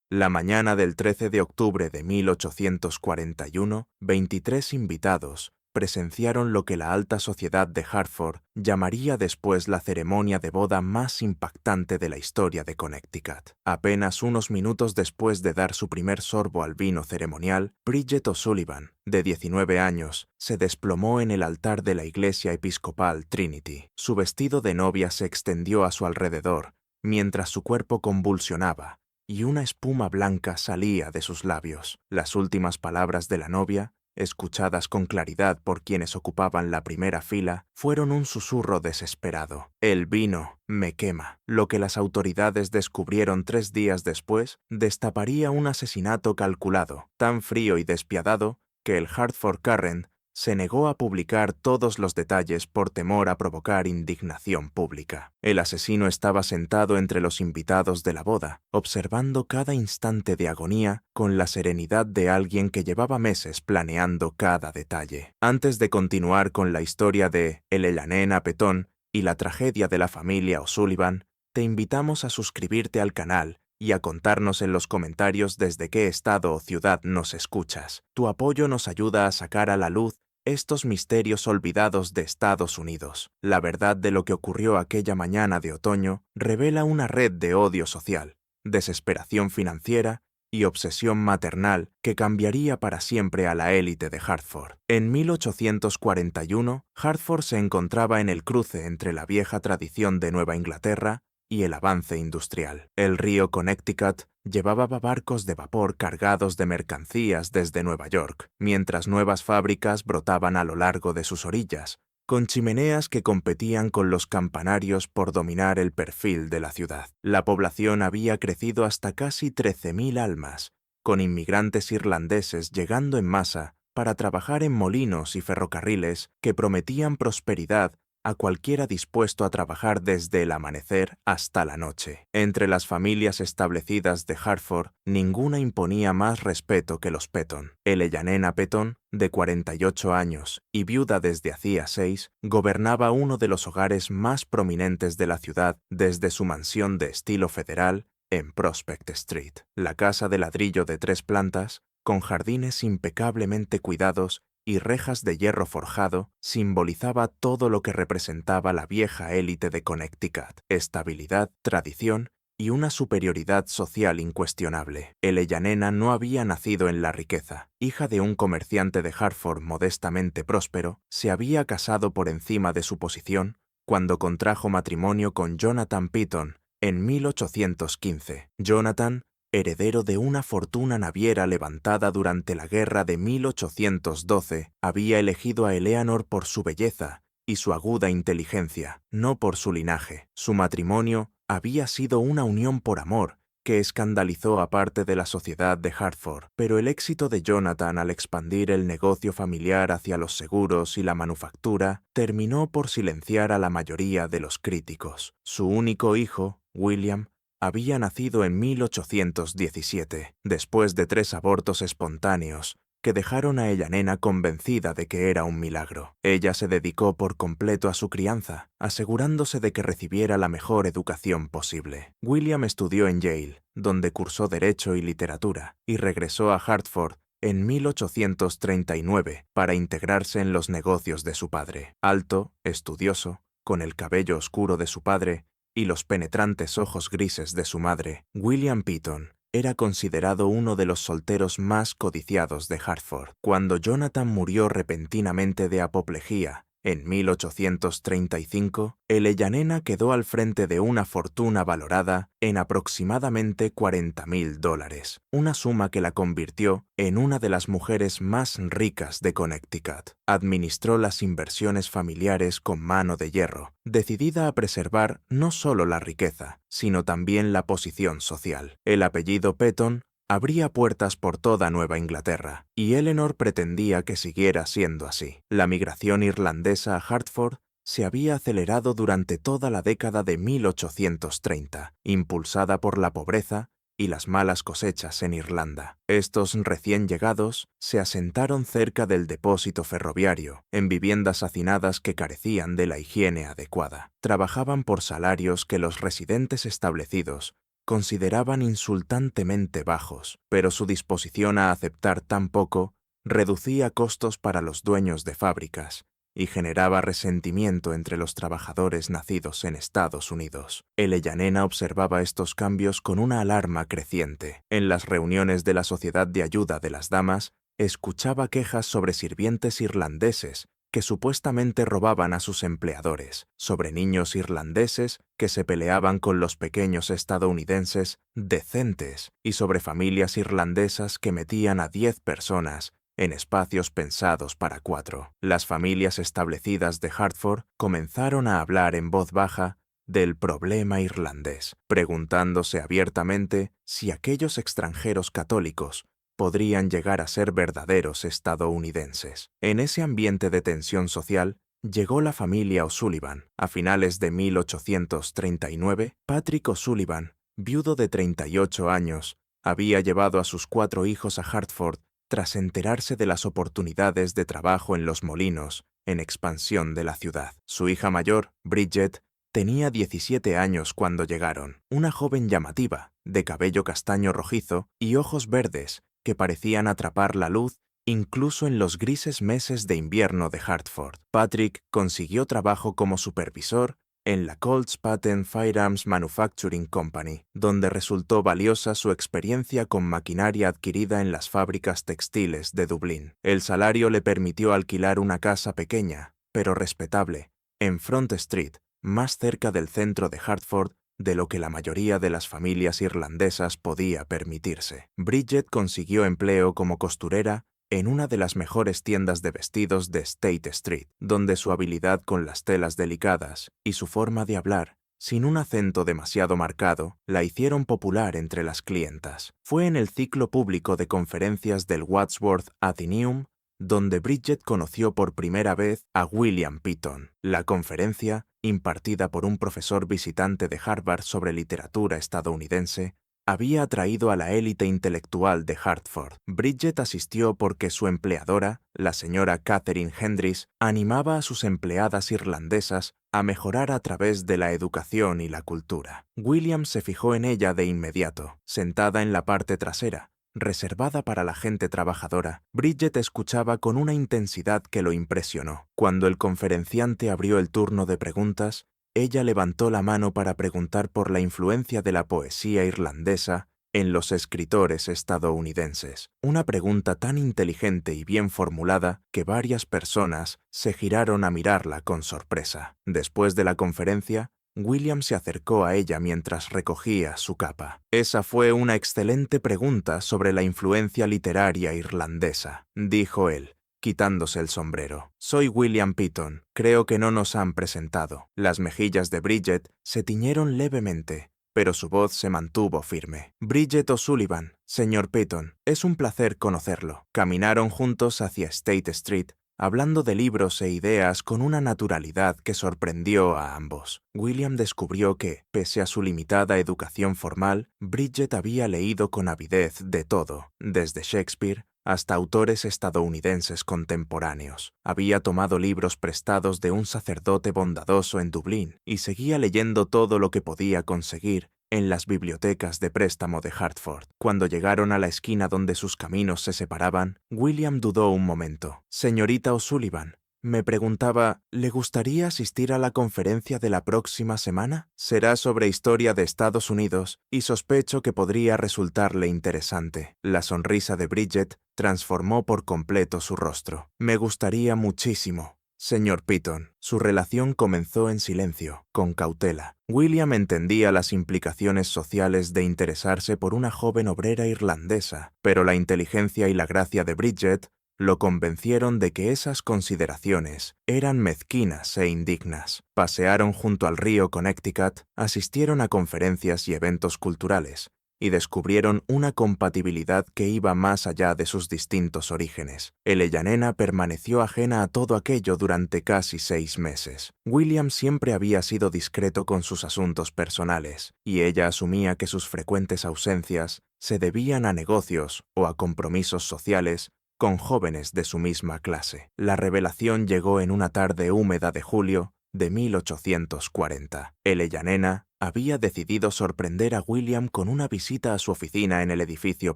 La mañana del 13 de octubre de 1841, 23 invitados presenciaron lo que la alta sociedad de Hartford llamaría después la ceremonia de boda más impactante de la historia de Connecticut. Apenas unos minutos después de dar su primer sorbo al vino ceremonial, Bridget O'Sullivan, de 19 años, se desplomó en el altar de la iglesia episcopal Trinity. Su vestido de novia se extendió a su alrededor, mientras su cuerpo convulsionaba, y una espuma blanca salía de sus labios. Las últimas palabras de la novia, escuchadas con claridad por quienes ocupaban la primera fila, fueron un susurro desesperado. El vino me quema. Lo que las autoridades descubrieron 3 días después destaparía un asesinato calculado, tan frío y despiadado que el Hartford Courant se negó a publicar todos los detalles por temor a provocar indignación pública. El asesino estaba sentado entre los invitados de la boda, observando cada instante de agonía con la serenidad de alguien que llevaba meses planeando cada detalle. Antes de continuar con la historia de Eleanor Appeton y la tragedia de la familia O'Sullivan, te invitamos a suscribirte al canal y a contarnos en los comentarios desde qué estado o ciudad nos escuchas. Tu apoyo nos ayuda a sacar a la luz estos misterios olvidados de Estados Unidos. La verdad de lo que ocurrió aquella mañana de otoño revela una red de odio social, desesperación financiera y obsesión maternal que cambiaría para siempre a la élite de Hartford. En 1841, Hartford se encontraba en el cruce entre la vieja tradición de Nueva Inglaterra y el avance industrial. El río Connecticut llevaba barcos de vapor cargados de mercancías desde Nueva York, mientras nuevas fábricas brotaban a lo largo de sus orillas, con chimeneas que competían con los campanarios por dominar el perfil de la ciudad. La población había crecido hasta casi 13.000 almas, con inmigrantes irlandeses llegando en masa para trabajar en molinos y ferrocarriles que prometían prosperidad a cualquiera dispuesto a trabajar desde el amanecer hasta la noche. Entre las familias establecidas de Hartford, ninguna imponía más respeto que los Petton. Eleanor Appeton, de 48 años y viuda desde hacía 6, gobernaba uno de los hogares más prominentes de la ciudad desde su mansión de estilo federal en Prospect Street. La casa de ladrillo de 3 plantas, con jardines impecablemente cuidados y rejas de hierro forjado, simbolizaba todo lo que representaba la vieja élite de Connecticut: estabilidad, tradición y una superioridad social incuestionable. Eleanor no había nacido en la riqueza. Hija de un comerciante de Hartford modestamente próspero, se había casado por encima de su posición cuando contrajo matrimonio con Jonathan Petton en 1815. Jonathan, heredero de una fortuna naviera levantada durante la guerra de 1812, había elegido a Eleanor por su belleza y su aguda inteligencia, no por su linaje. Su matrimonio había sido una unión por amor que escandalizó a parte de la sociedad de Hartford, pero el éxito de Jonathan al expandir el negocio familiar hacia los seguros y la manufactura terminó por silenciar a la mayoría de los críticos. Su único hijo, William, había nacido en 1817, después de 3 abortos espontáneos que dejaron a Eleanor convencida de que era un milagro. Ella se dedicó por completo a su crianza, asegurándose de que recibiera la mejor educación posible. William estudió en Yale, donde cursó Derecho y Literatura, y regresó a Hartford en 1839 para integrarse en los negocios de su padre. Alto, estudioso, con el cabello oscuro de su padre y los penetrantes ojos grises de su madre, William Petton era considerado uno de los solteros más codiciados de Hartford. Cuando Jonathan murió repentinamente de apoplejía en 1835, Eleanor quedó al frente de una fortuna valorada en aproximadamente $40.000, una suma que la convirtió en una de las mujeres más ricas de Connecticut. Administró las inversiones familiares con mano de hierro, decidida a preservar no solo la riqueza, sino también la posición social. El apellido Petton abría puertas por toda Nueva Inglaterra, y Eleanor pretendía que siguiera siendo así. La migración irlandesa a Hartford se había acelerado durante toda la década de 1830, impulsada por la pobreza y las malas cosechas en Irlanda. Estos recién llegados se asentaron cerca del depósito ferroviario, en viviendas hacinadas que carecían de la higiene adecuada. Trabajaban por salarios que los residentes establecidos consideraban insultantemente bajos, pero su disposición a aceptar tan poco reducía costos para los dueños de fábricas y generaba resentimiento entre los trabajadores nacidos en Estados Unidos. Elleyanena observaba estos cambios con una alarma creciente. En las reuniones de la Sociedad de Ayuda de las Damas, escuchaba quejas sobre sirvientes irlandeses que supuestamente robaban a sus empleadores, sobre niños irlandeses que se peleaban con los pequeños estadounidenses decentes y sobre familias irlandesas que metían a 10 personas en espacios pensados para 4. Las familias establecidas de Hartford comenzaron a hablar en voz baja del problema irlandés, preguntándose abiertamente si aquellos extranjeros católicos podrían llegar a ser verdaderos estadounidenses. En ese ambiente de tensión social, llegó la familia O'Sullivan. A finales de 1839, Patrick O'Sullivan, viudo de 38 años, había llevado a sus 4 hijos a Hartford tras enterarse de las oportunidades de trabajo en los molinos en expansión de la ciudad. Su hija mayor, Bridget, tenía 17 años cuando llegaron, una joven llamativa, de cabello castaño rojizo y ojos verdes, que parecían atrapar la luz incluso en los grises meses de invierno de Hartford. Patrick consiguió trabajo como supervisor en la Colts Patent Firearms Manufacturing Company, donde resultó valiosa su experiencia con maquinaria adquirida en las fábricas textiles de Dublín. El salario le permitió alquilar una casa pequeña, pero respetable, en Front Street, más cerca del centro de Hartford de lo que la mayoría de las familias irlandesas podía permitirse. Bridget consiguió empleo como costurera en una de las mejores tiendas de vestidos de State Street, donde su habilidad con las telas delicadas y su forma de hablar, sin un acento demasiado marcado, la hicieron popular entre las clientas. Fue en el ciclo público de conferencias del Wadsworth Athenaeum donde Bridget conoció por primera vez a William Pitton. La conferencia, impartida por un profesor visitante de Harvard sobre literatura estadounidense, había atraído a la élite intelectual de Hartford. Bridget asistió porque su empleadora, la señora Catherine Hendricks, animaba a sus empleadas irlandesas a mejorar a través de la educación y la cultura. William se fijó en ella de inmediato, sentada en la parte trasera, reservada para la gente trabajadora. Bridget escuchaba con una intensidad que lo impresionó. Cuando el conferenciante abrió el turno de preguntas, ella levantó la mano para preguntar por la influencia de la poesía irlandesa en los escritores estadounidenses. Una pregunta tan inteligente y bien formulada que varias personas se giraron a mirarla con sorpresa. Después de la conferencia, William se acercó a ella mientras recogía su capa. «Esa fue una excelente pregunta sobre la influencia literaria irlandesa», dijo él, quitándose el sombrero. «Soy William Pitton. Creo que no nos han presentado». Las mejillas de Bridget se tiñeron levemente, pero su voz se mantuvo firme. «Bridget O'Sullivan, señor Pitton. Es un placer conocerlo». Caminaron juntos hacia State Street, hablando de libros e ideas con una naturalidad que sorprendió a ambos. William descubrió que, pese a su limitada educación formal, Bridget había leído con avidez de todo, desde Shakespeare hasta autores estadounidenses contemporáneos. Había tomado libros prestados de un sacerdote bondadoso en Dublín y seguía leyendo todo lo que podía conseguir en las bibliotecas de préstamo de Hartford. Cuando llegaron a la esquina donde sus caminos se separaban, William dudó un momento. «Señorita O'Sullivan, me preguntaba, ¿le gustaría asistir a la conferencia de la próxima semana? Será sobre historia de Estados Unidos y sospecho que podría resultarle interesante». La sonrisa de Bridget transformó por completo su rostro. «Me gustaría muchísimo, señor Pitton». Su relación comenzó en silencio, con cautela. William entendía las implicaciones sociales de interesarse por una joven obrera irlandesa, pero la inteligencia y la gracia de Bridget lo convencieron de que esas consideraciones eran mezquinas e indignas. Pasearon junto al río Connecticut, asistieron a conferencias y eventos culturales, y descubrieron una compatibilidad que iba más allá de sus distintos orígenes. Elleyanena permaneció ajena a todo aquello durante casi 6 meses. William siempre había sido discreto con sus asuntos personales, y ella asumía que sus frecuentes ausencias se debían a negocios o a compromisos sociales con jóvenes de su misma clase. La revelación llegó en una tarde húmeda de julio, de 1840. Elena había decidido sorprender a William con una visita a su oficina en el edificio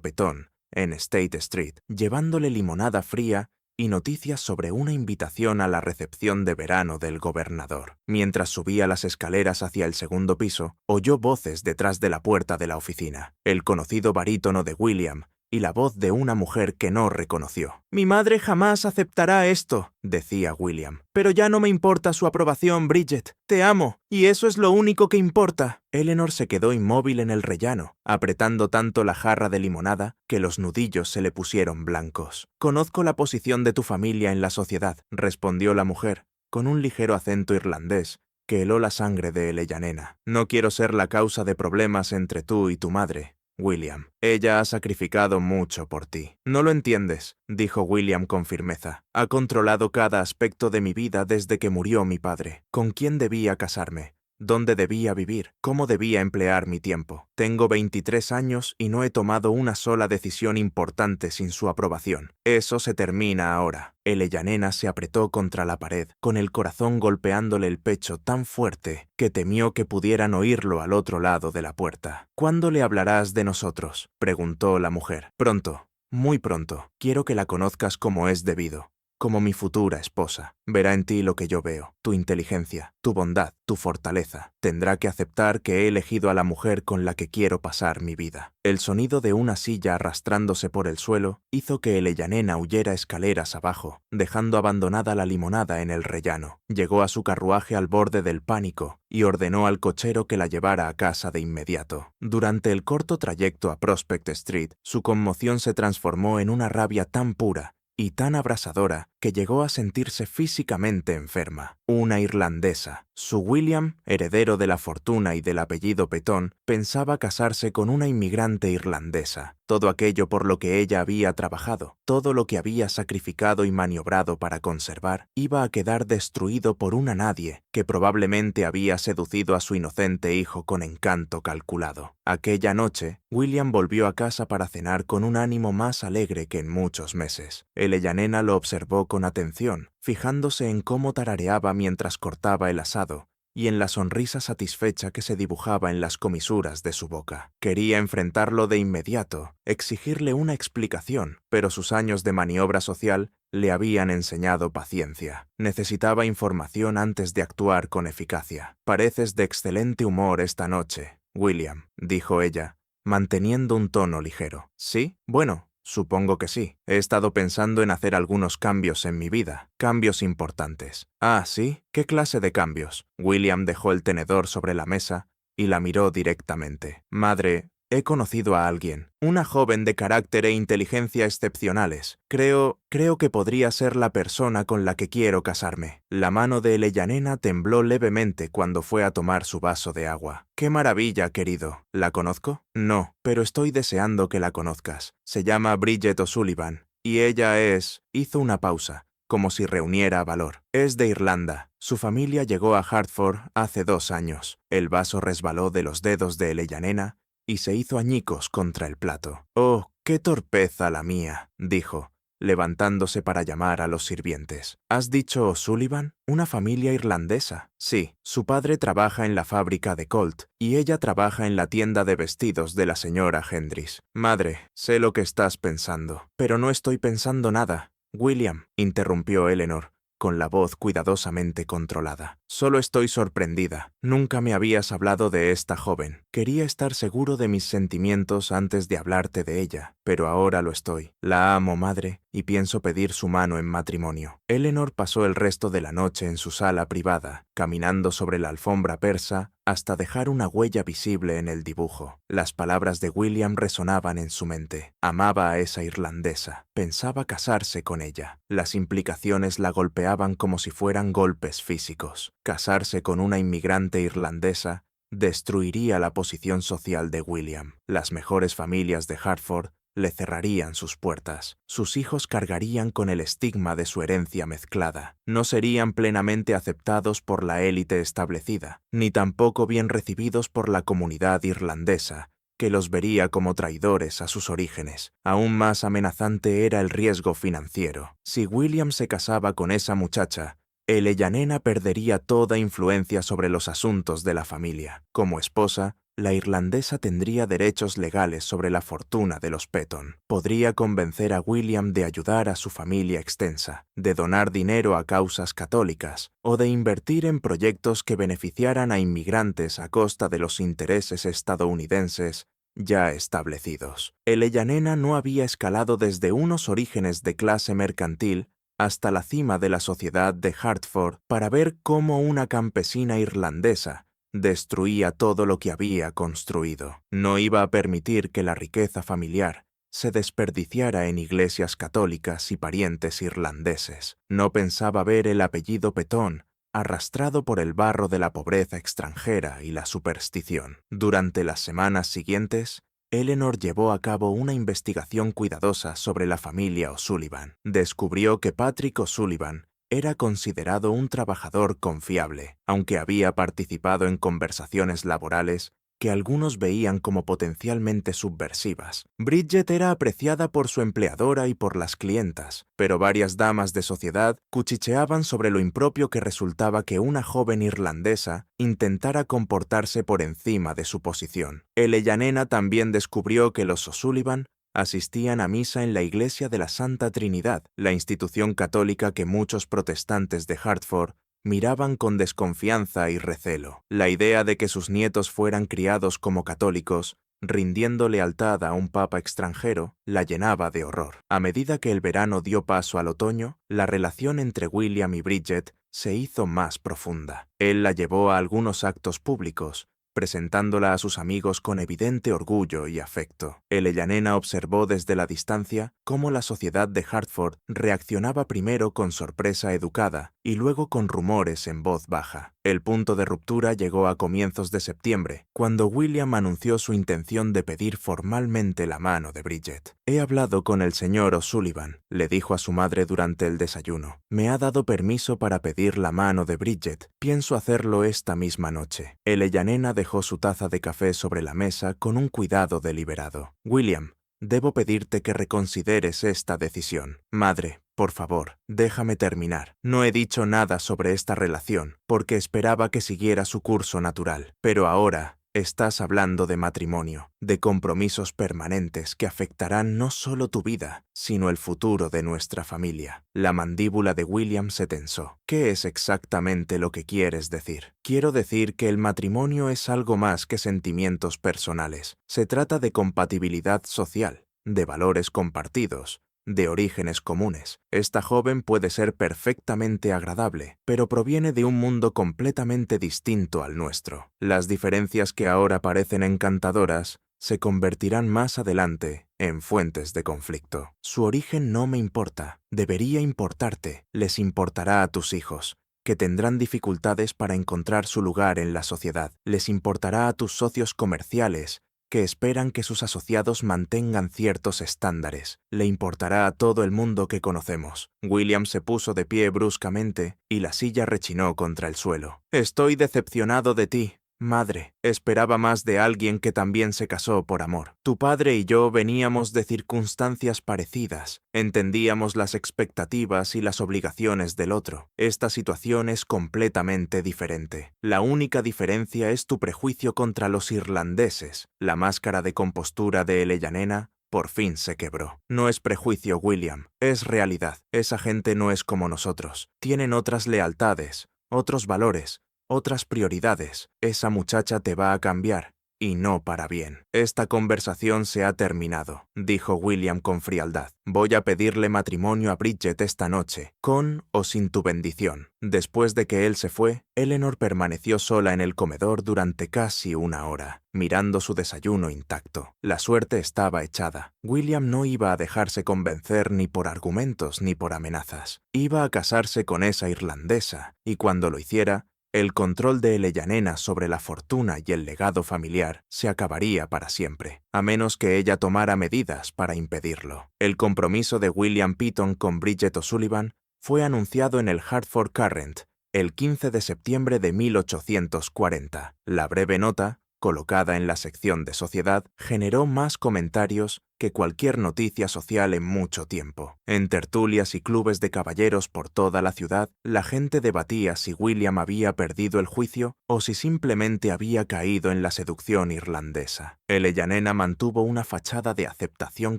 Petón, en State Street, llevándole limonada fría y noticias sobre una invitación a la recepción de verano del gobernador. Mientras subía las escaleras hacia el segundo piso, oyó voces detrás de la puerta de la oficina, el conocido barítono de William y la voz de una mujer que no reconoció. «Mi madre jamás aceptará esto», decía William. «Pero ya no me importa su aprobación, Bridget. Te amo, y eso es lo único que importa». Eleanor se quedó inmóvil en el rellano, apretando tanto la jarra de limonada que los nudillos se le pusieron blancos. «Conozco la posición de tu familia en la sociedad», respondió la mujer, con un ligero acento irlandés que heló la sangre de Elena. «No quiero ser la causa de problemas entre tú y tu madre, William. Ella ha sacrificado mucho por ti». «No lo entiendes», dijo William con firmeza. «Ha controlado cada aspecto de mi vida desde que murió mi padre. Con quién debía casarme, dónde debía vivir, cómo debía emplear mi tiempo. Tengo 23 años y no he tomado una sola decisión importante sin su aprobación. Eso se termina ahora». Elena se apretó contra la pared, con el corazón golpeándole el pecho tan fuerte que temió que pudieran oírlo al otro lado de la puerta. «¿Cuándo le hablarás de nosotros?», preguntó la mujer. «Pronto, muy pronto. Quiero que la conozcas como es debido, como mi futura esposa. Verá en ti lo que yo veo, tu inteligencia, tu bondad, tu fortaleza. Tendrá que aceptar que he elegido a la mujer con la que quiero pasar mi vida». El sonido de una silla arrastrándose por el suelo hizo que Elena huyera escaleras abajo, dejando abandonada la limonada en el rellano. Llegó a su carruaje al borde del pánico y ordenó al cochero que la llevara a casa de inmediato. Durante el corto trayecto a Prospect Street, su conmoción se transformó en una rabia tan pura y tan abrasadora que llegó a sentirse físicamente enferma. Una irlandesa. Su William, heredero de la fortuna y del apellido Petón, pensaba casarse con una inmigrante irlandesa. Todo aquello por lo que ella había trabajado, todo lo que había sacrificado y maniobrado para conservar, iba a quedar destruido por una nadie que probablemente había seducido a su inocente hijo con encanto calculado. Aquella noche, William volvió a casa para cenar con un ánimo más alegre que en muchos meses. Elena lo observó con atención, fijándose en cómo tarareaba mientras cortaba el asado y en la sonrisa satisfecha que se dibujaba en las comisuras de su boca. Quería enfrentarlo de inmediato, exigirle una explicación, pero sus años de maniobra social le habían enseñado paciencia. Necesitaba información antes de actuar con eficacia. «Pareces de excelente humor esta noche, William», dijo ella, manteniendo un tono ligero. «¿Sí? Bueno, supongo que sí. He estado pensando en hacer algunos cambios en mi vida, cambios importantes». «Ah, ¿sí? ¿Qué clase de cambios?». William dejó el tenedor sobre la mesa y la miró directamente. «Madre, he conocido a alguien, una joven de carácter e inteligencia excepcionales. Creo que podría ser la persona con la que quiero casarme». La mano de Elena tembló levemente cuando fue a tomar su vaso de agua. «¡Qué maravilla, querido! ¿La conozco?». «No, pero estoy deseando que la conozcas. Se llama Bridget O'Sullivan, y ella es...». Hizo una pausa, como si reuniera valor. «Es de Irlanda. Su familia llegó a Hartford hace 2 años». El vaso resbaló de los dedos de Elena y se hizo añicos contra el plato. «Oh, qué torpeza la mía», dijo, levantándose para llamar a los sirvientes. «¿Has dicho O'Sullivan? ¿Una familia irlandesa?». «Sí, su padre trabaja en la fábrica de Colt y ella trabaja en la tienda de vestidos de la señora Hendricks». «Madre, sé lo que estás pensando». «Pero no estoy pensando nada, William», interrumpió Eleanor, con la voz cuidadosamente controlada. «Solo estoy sorprendida. Nunca me habías hablado de esta joven. Quería estar seguro de mis sentimientos antes de hablarte de ella, pero ahora lo estoy. La amo, madre, y pienso pedir su mano en matrimonio». Eleanor pasó el resto de la noche en su sala privada, caminando sobre la alfombra persa hasta dejar una huella visible en el dibujo. Las palabras de William resonaban en su mente. Amaba a esa irlandesa. Pensaba casarse con ella. Las implicaciones la golpeaban como si fueran golpes físicos. Casarse con una inmigrante irlandesa destruiría la posición social de William. Las mejores familias de Hartford le cerrarían sus puertas. Sus hijos cargarían con el estigma de su herencia mezclada. No serían plenamente aceptados por la élite establecida, ni tampoco bien recibidos por la comunidad irlandesa, que los vería como traidores a sus orígenes. Aún más amenazante era el riesgo financiero. Si William se casaba con esa muchacha, Elena perdería toda influencia sobre los asuntos de la familia. Como esposa, la irlandesa tendría derechos legales sobre la fortuna de los Petton. Podría convencer a William de ayudar a su familia extensa, de donar dinero a causas católicas o de invertir en proyectos que beneficiaran a inmigrantes a costa de los intereses estadounidenses ya establecidos. Elena no había escalado desde unos orígenes de clase mercantil hasta la cima de la sociedad de Hartford para ver cómo una campesina irlandesa destruía todo lo que había construido. No iba a permitir que la riqueza familiar se desperdiciara en iglesias católicas y parientes irlandeses. No pensaba ver el apellido Petton arrastrado por el barro de la pobreza extranjera y la superstición. Durante las semanas siguientes, Eleanor llevó a cabo una investigación cuidadosa sobre la familia O'Sullivan. Descubrió que Patrick O'Sullivan era considerado un trabajador confiable, aunque había participado en conversaciones laborales que algunos veían como potencialmente subversivas. Bridget era apreciada por su empleadora y por las clientas, pero varias damas de sociedad cuchicheaban sobre lo impropio que resultaba que una joven irlandesa intentara comportarse por encima de su posición. Elena también descubrió que los O'Sullivan asistían a misa en la iglesia de la Santa Trinidad, la institución católica que muchos protestantes de Hartford miraban con desconfianza y recelo. La idea de que sus nietos fueran criados como católicos, rindiendo lealtad a un papa extranjero, la llenaba de horror. A medida que el verano dio paso al otoño, la relación entre William y Bridget se hizo más profunda. Él la llevó a algunos actos públicos, presentándola a sus amigos con evidente orgullo y afecto. Elena observó desde la distancia cómo la sociedad de Hartford reaccionaba primero con sorpresa educada y luego con rumores en voz baja. El punto de ruptura llegó a comienzos de septiembre, cuando William anunció su intención de pedir formalmente la mano de Bridget. «He hablado con el señor O'Sullivan», le dijo a su madre durante el desayuno. «Me ha dado permiso para pedir la mano de Bridget. Pienso hacerlo esta misma noche». Elena dejó su taza de café sobre la mesa con un cuidado deliberado. «William, debo pedirte que reconsideres esta decisión. Madre, por favor, déjame terminar. No he dicho nada sobre esta relación, porque esperaba que siguiera su curso natural. Pero ahora estás hablando de matrimonio, de compromisos permanentes que afectarán no solo tu vida, sino el futuro de nuestra familia». La mandíbula de William se tensó. «¿Qué es exactamente lo que quieres decir?» «Quiero decir que el matrimonio es algo más que sentimientos personales. Se trata de compatibilidad social, de valores compartidos, de orígenes comunes. Esta joven puede ser perfectamente agradable, pero proviene de un mundo completamente distinto al nuestro. Las diferencias que ahora parecen encantadoras se convertirán más adelante en fuentes de conflicto. Su origen no me importa, debería importarte, les importará a tus hijos, que tendrán dificultades para encontrar su lugar en la sociedad. Les importará a tus socios comerciales, que esperan que sus asociados mantengan ciertos estándares. Le importará a todo el mundo que conocemos». William se puso de pie bruscamente y la silla rechinó contra el suelo. «Estoy decepcionado de ti, madre. Esperaba más de alguien que también se casó por amor. Tu padre y yo veníamos de circunstancias parecidas. Entendíamos las expectativas y las obligaciones del otro. Esta situación es completamente diferente. La única diferencia es tu prejuicio contra los irlandeses». La máscara de compostura de Elena por fin se quebró. «No es prejuicio, William, es realidad. Esa gente no es como nosotros. Tienen otras lealtades, otros valores, otras prioridades. Esa muchacha te va a cambiar, y no para bien». «Esta conversación se ha terminado», dijo William con frialdad. «Voy a pedirle matrimonio a Bridget esta noche, con o sin tu bendición». Después de que él se fue, Eleanor permaneció sola en el comedor durante casi una hora, mirando su desayuno intacto. La suerte estaba echada. William no iba a dejarse convencer ni por argumentos ni por amenazas. Iba a casarse con esa irlandesa, y cuando lo hiciera, el control de Elena sobre la fortuna y el legado familiar se acabaría para siempre, a menos que ella tomara medidas para impedirlo. El compromiso de William Petton con Bridget O'Sullivan fue anunciado en el Hartford Courant el 15 de septiembre de 1840. La breve nota colocada en la sección de sociedad, generó más comentarios que cualquier noticia social en mucho tiempo. En tertulias y clubes de caballeros por toda la ciudad, la gente debatía si William había perdido el juicio o si simplemente había caído en la seducción irlandesa. Elleyanena mantuvo una fachada de aceptación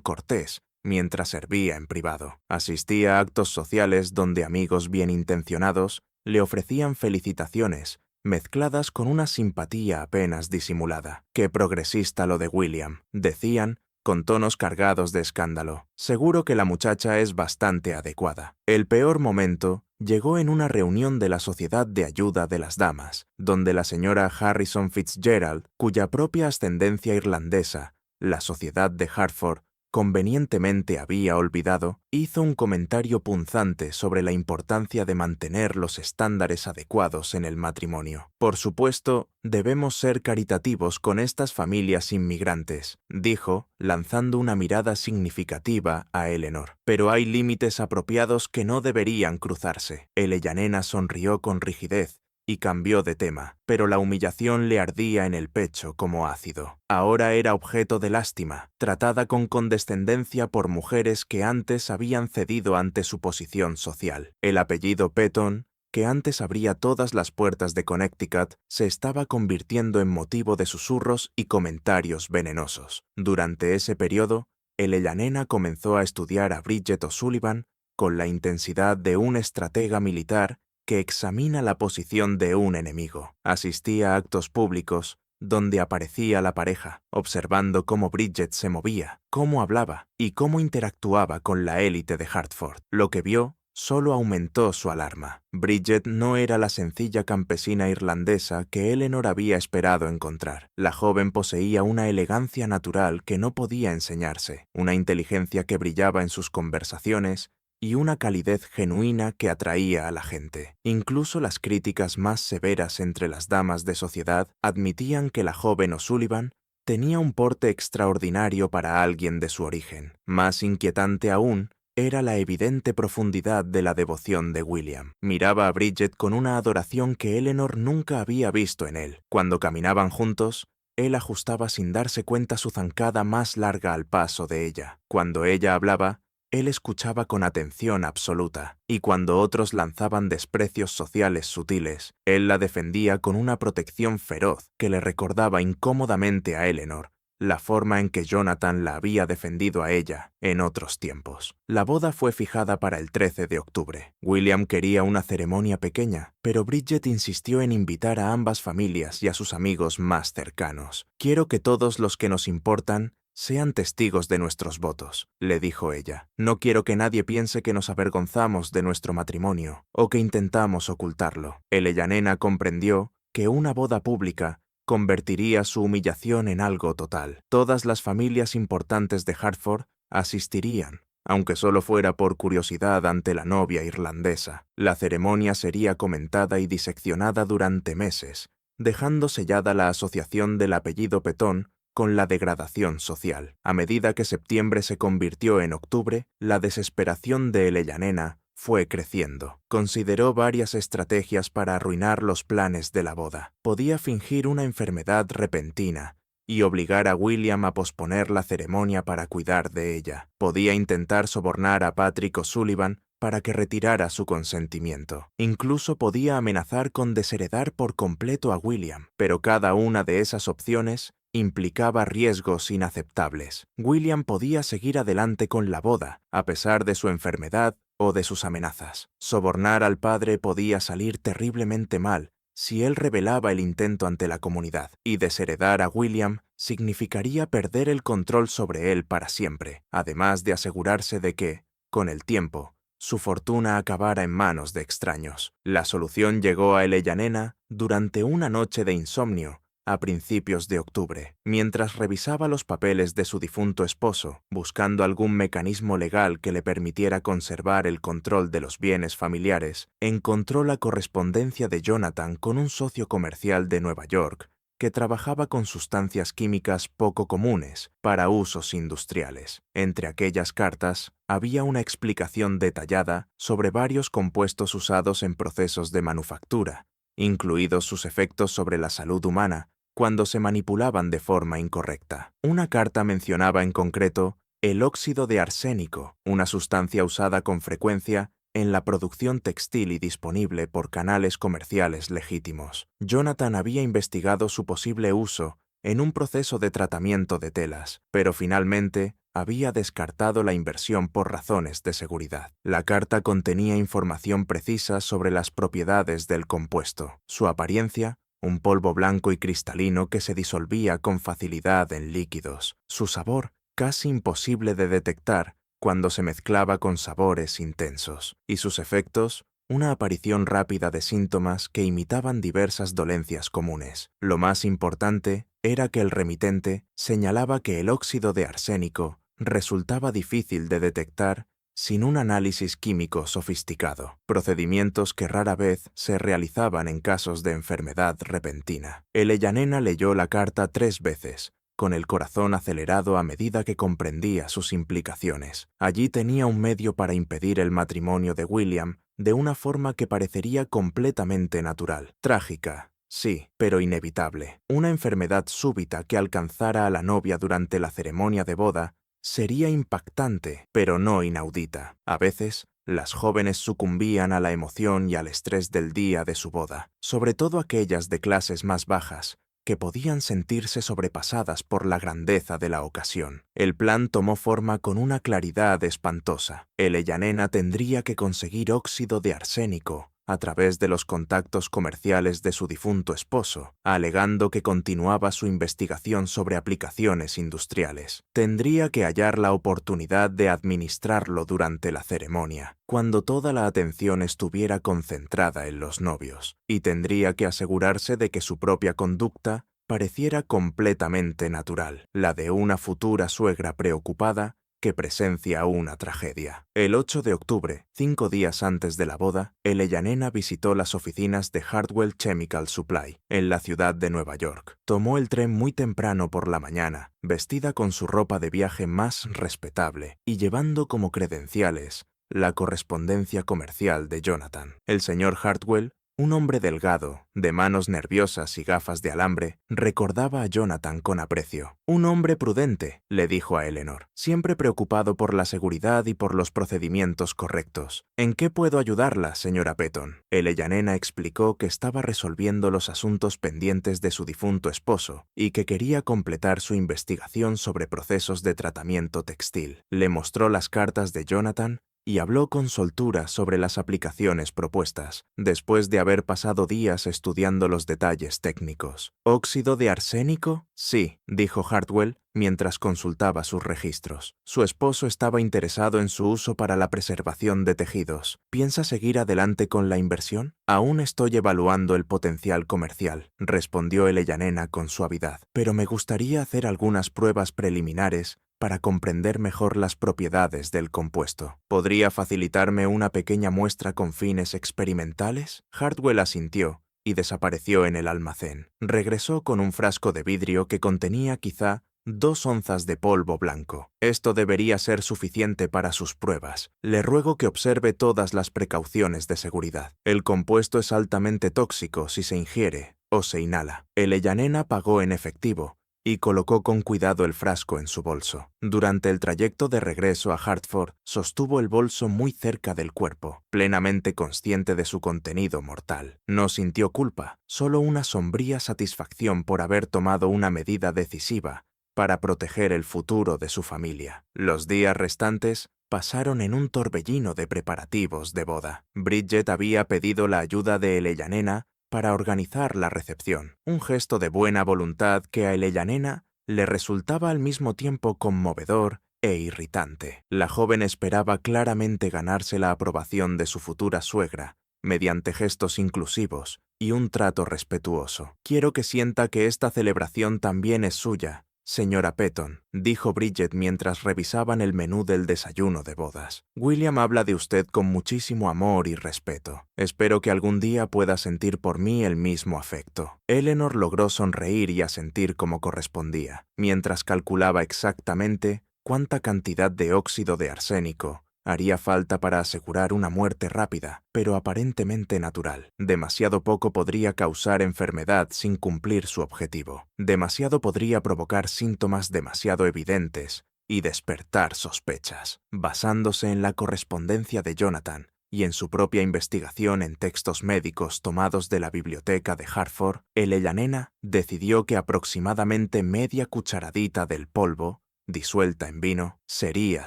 cortés mientras servía en privado. Asistía a actos sociales donde amigos bien intencionados le ofrecían felicitaciones, mezcladas con una simpatía apenas disimulada. «Qué progresista lo de William», decían, con tonos cargados de escándalo. «Seguro que la muchacha es bastante adecuada». El peor momento llegó en una reunión de la Sociedad de Ayuda de las Damas, donde la señora Harrison Fitzgerald, cuya propia ascendencia irlandesa, la Sociedad de Hartford, convenientemente había olvidado, hizo un comentario punzante sobre la importancia de mantener los estándares adecuados en el matrimonio. «Por supuesto, debemos ser caritativos con estas familias inmigrantes», dijo, lanzando una mirada significativa a Eleanor. «Pero hay límites apropiados que no deberían cruzarse». Elleyanena sonrió con rigidez y cambió de tema, pero la humillación le ardía en el pecho como ácido. Ahora era objeto de lástima, tratada con condescendencia por mujeres que antes habían cedido ante su posición social. El apellido Petton, que antes abría todas las puertas de Connecticut, se estaba convirtiendo en motivo de susurros y comentarios venenosos. Durante ese periodo, Elleyanena comenzó a estudiar a Bridget O'Sullivan con la intensidad de un estratega militar que examina la posición de un enemigo. Asistía a actos públicos donde aparecía la pareja, observando cómo Bridget se movía, cómo hablaba y cómo interactuaba con la élite de Hartford. Lo que vio solo aumentó su alarma. Bridget no era la sencilla campesina irlandesa que Eleanor había esperado encontrar. La joven poseía una elegancia natural que no podía enseñarse, una inteligencia que brillaba en sus conversaciones y una calidez genuina que atraía a la gente. Incluso las críticas más severas entre las damas de sociedad admitían que la joven O'Sullivan tenía un porte extraordinario para alguien de su origen. Más inquietante aún era la evidente profundidad de la devoción de William. Miraba a Bridget con una adoración que Eleanor nunca había visto en él. Cuando caminaban juntos, él ajustaba sin darse cuenta su zancada más larga al paso de ella. Cuando ella hablaba, él escuchaba con atención absoluta, y cuando otros lanzaban desprecios sociales sutiles, él la defendía con una protección feroz que le recordaba incómodamente a Eleanor la forma en que Jonathan la había defendido a ella en otros tiempos. La boda fue fijada para el 13 de octubre. William quería una ceremonia pequeña, pero Bridget insistió en invitar a ambas familias y a sus amigos más cercanos. «Quiero que todos los que nos importan sean testigos de nuestros votos», le dijo ella. «No quiero que nadie piense que nos avergonzamos de nuestro matrimonio o que intentamos ocultarlo». Elleyanena comprendió que una boda pública convertiría su humillación en algo total. Todas las familias importantes de Hartford asistirían, aunque solo fuera por curiosidad ante la novia irlandesa. La ceremonia sería comentada y diseccionada durante meses, dejando sellada la asociación del apellido Petton con la degradación social. A medida que septiembre se convirtió en octubre, la desesperación de Elleyanena fue creciendo. Consideró varias estrategias para arruinar los planes de la boda. Podía fingir una enfermedad repentina y obligar a William a posponer la ceremonia para cuidar de ella. Podía intentar sobornar a Patrick O'Sullivan para que retirara su consentimiento. Incluso podía amenazar con desheredar por completo a William, pero cada una de esas opciones implicaba riesgos inaceptables. William podía seguir adelante con la boda, a pesar de su enfermedad o de sus amenazas. Sobornar al padre podía salir terriblemente mal si él revelaba el intento ante la comunidad, y desheredar a William significaría perder el control sobre él para siempre, además de asegurarse de que, con el tiempo, su fortuna acabara en manos de extraños. La solución llegó a Elleyanena durante una noche de insomnio a principios de octubre. Mientras revisaba los papeles de su difunto esposo, buscando algún mecanismo legal que le permitiera conservar el control de los bienes familiares, encontró la correspondencia de Jonathan con un socio comercial de Nueva York que trabajaba con sustancias químicas poco comunes para usos industriales. Entre aquellas cartas había una explicación detallada sobre varios compuestos usados en procesos de manufactura, incluidos sus efectos sobre la salud humana, cuando se manipulaban de forma incorrecta. Una carta mencionaba en concreto el óxido de arsénico, una sustancia usada con frecuencia en la producción textil y disponible por canales comerciales legítimos. Jonathan había investigado su posible uso en un proceso de tratamiento de telas, pero finalmente había descartado la inversión por razones de seguridad. La carta contenía información precisa sobre las propiedades del compuesto, su apariencia, un polvo blanco y cristalino que se disolvía con facilidad en líquidos, su sabor, casi imposible de detectar cuando se mezclaba con sabores intensos, y sus efectos, una aparición rápida de síntomas que imitaban diversas dolencias comunes. Lo más importante era que el remitente señalaba que el óxido de arsénico resultaba difícil de detectar sin un análisis químico sofisticado, procedimientos que rara vez se realizaban en casos de enfermedad repentina. Eleyanena leyó la carta 3 veces, con el corazón acelerado a medida que comprendía sus implicaciones. Allí tenía un medio para impedir el matrimonio de William de una forma que parecería completamente natural. Trágica, sí, pero inevitable. Una enfermedad súbita que alcanzara a la novia durante la ceremonia de boda sería impactante, pero no inaudita. A veces, las jóvenes sucumbían a la emoción y al estrés del día de su boda, sobre todo aquellas de clases más bajas, que podían sentirse sobrepasadas por la grandeza de la ocasión. El plan tomó forma con una claridad espantosa. Eleyanena tendría que conseguir óxido de arsénico a través de los contactos comerciales de su difunto esposo, alegando que continuaba su investigación sobre aplicaciones industriales. Tendría que hallar la oportunidad de administrarlo durante la ceremonia, cuando toda la atención estuviera concentrada en los novios, y tendría que asegurarse de que su propia conducta pareciera completamente natural, la de una futura suegra preocupada que presencia una tragedia. El 8 de octubre, 5 días antes de la boda, Eleyanena visitó las oficinas de Hartwell Chemical Supply, en la ciudad de Nueva York. Tomó el tren muy temprano por la mañana, vestida con su ropa de viaje más respetable y llevando como credenciales la correspondencia comercial de Jonathan. El señor Hartwell, un hombre delgado, de manos nerviosas y gafas de alambre, recordaba a Jonathan con aprecio. «Un hombre prudente», le dijo a Eleanor, «siempre preocupado por la seguridad y por los procedimientos correctos. ¿En qué puedo ayudarla, señora Petton?» Eleyanena explicó que estaba resolviendo los asuntos pendientes de su difunto esposo y que quería completar su investigación sobre procesos de tratamiento textil. Le mostró las cartas de Jonathan y habló con soltura sobre las aplicaciones propuestas, después de haber pasado días estudiando los detalles técnicos. ¿Óxido de arsénico? Sí, dijo Hartwell mientras consultaba sus registros. Su esposo estaba interesado en su uso para la preservación de tejidos. ¿Piensa seguir adelante con la inversión? Aún estoy evaluando el potencial comercial, respondió Eleyanena con suavidad, pero me gustaría hacer algunas pruebas preliminares para comprender mejor las propiedades del compuesto. ¿Podría facilitarme una pequeña muestra con fines experimentales? Hartwell asintió y desapareció en el almacén. Regresó con un frasco de vidrio que contenía quizá 2 onzas de polvo blanco. Esto debería ser suficiente para sus pruebas. Le ruego que observe todas las precauciones de seguridad. El compuesto es altamente tóxico si se ingiere o se inhala. Eleyanena pagó en efectivo y colocó con cuidado el frasco en su bolso. Durante el trayecto de regreso a Hartford, sostuvo el bolso muy cerca del cuerpo, plenamente consciente de su contenido mortal. No sintió culpa, solo una sombría satisfacción por haber tomado una medida decisiva para proteger el futuro de su familia. Los días restantes pasaron en un torbellino de preparativos de boda. Bridget había pedido la ayuda de Eleyanena para organizar la recepción, un gesto de buena voluntad que a Eleyanena le resultaba al mismo tiempo conmovedor e irritante. La joven esperaba claramente ganarse la aprobación de su futura suegra, mediante gestos inclusivos y un trato respetuoso. «Quiero que sienta que esta celebración también es suya, señora Petton», dijo Bridget mientras revisaban el menú del desayuno de bodas. «William habla de usted con muchísimo amor y respeto. Espero que algún día pueda sentir por mí el mismo afecto». Eleanor logró sonreír y asentir como correspondía, mientras calculaba exactamente cuánta cantidad de óxido de arsénico Haría falta para asegurar una muerte rápida, pero aparentemente natural. Demasiado poco podría causar enfermedad sin cumplir su objetivo. Demasiado podría provocar síntomas demasiado evidentes y despertar sospechas. Basándose en la correspondencia de Jonathan y en su propia investigación en textos médicos tomados de la biblioteca de Hartford, el Ellanena decidió que aproximadamente media cucharadita del polvo, disuelta en vino, sería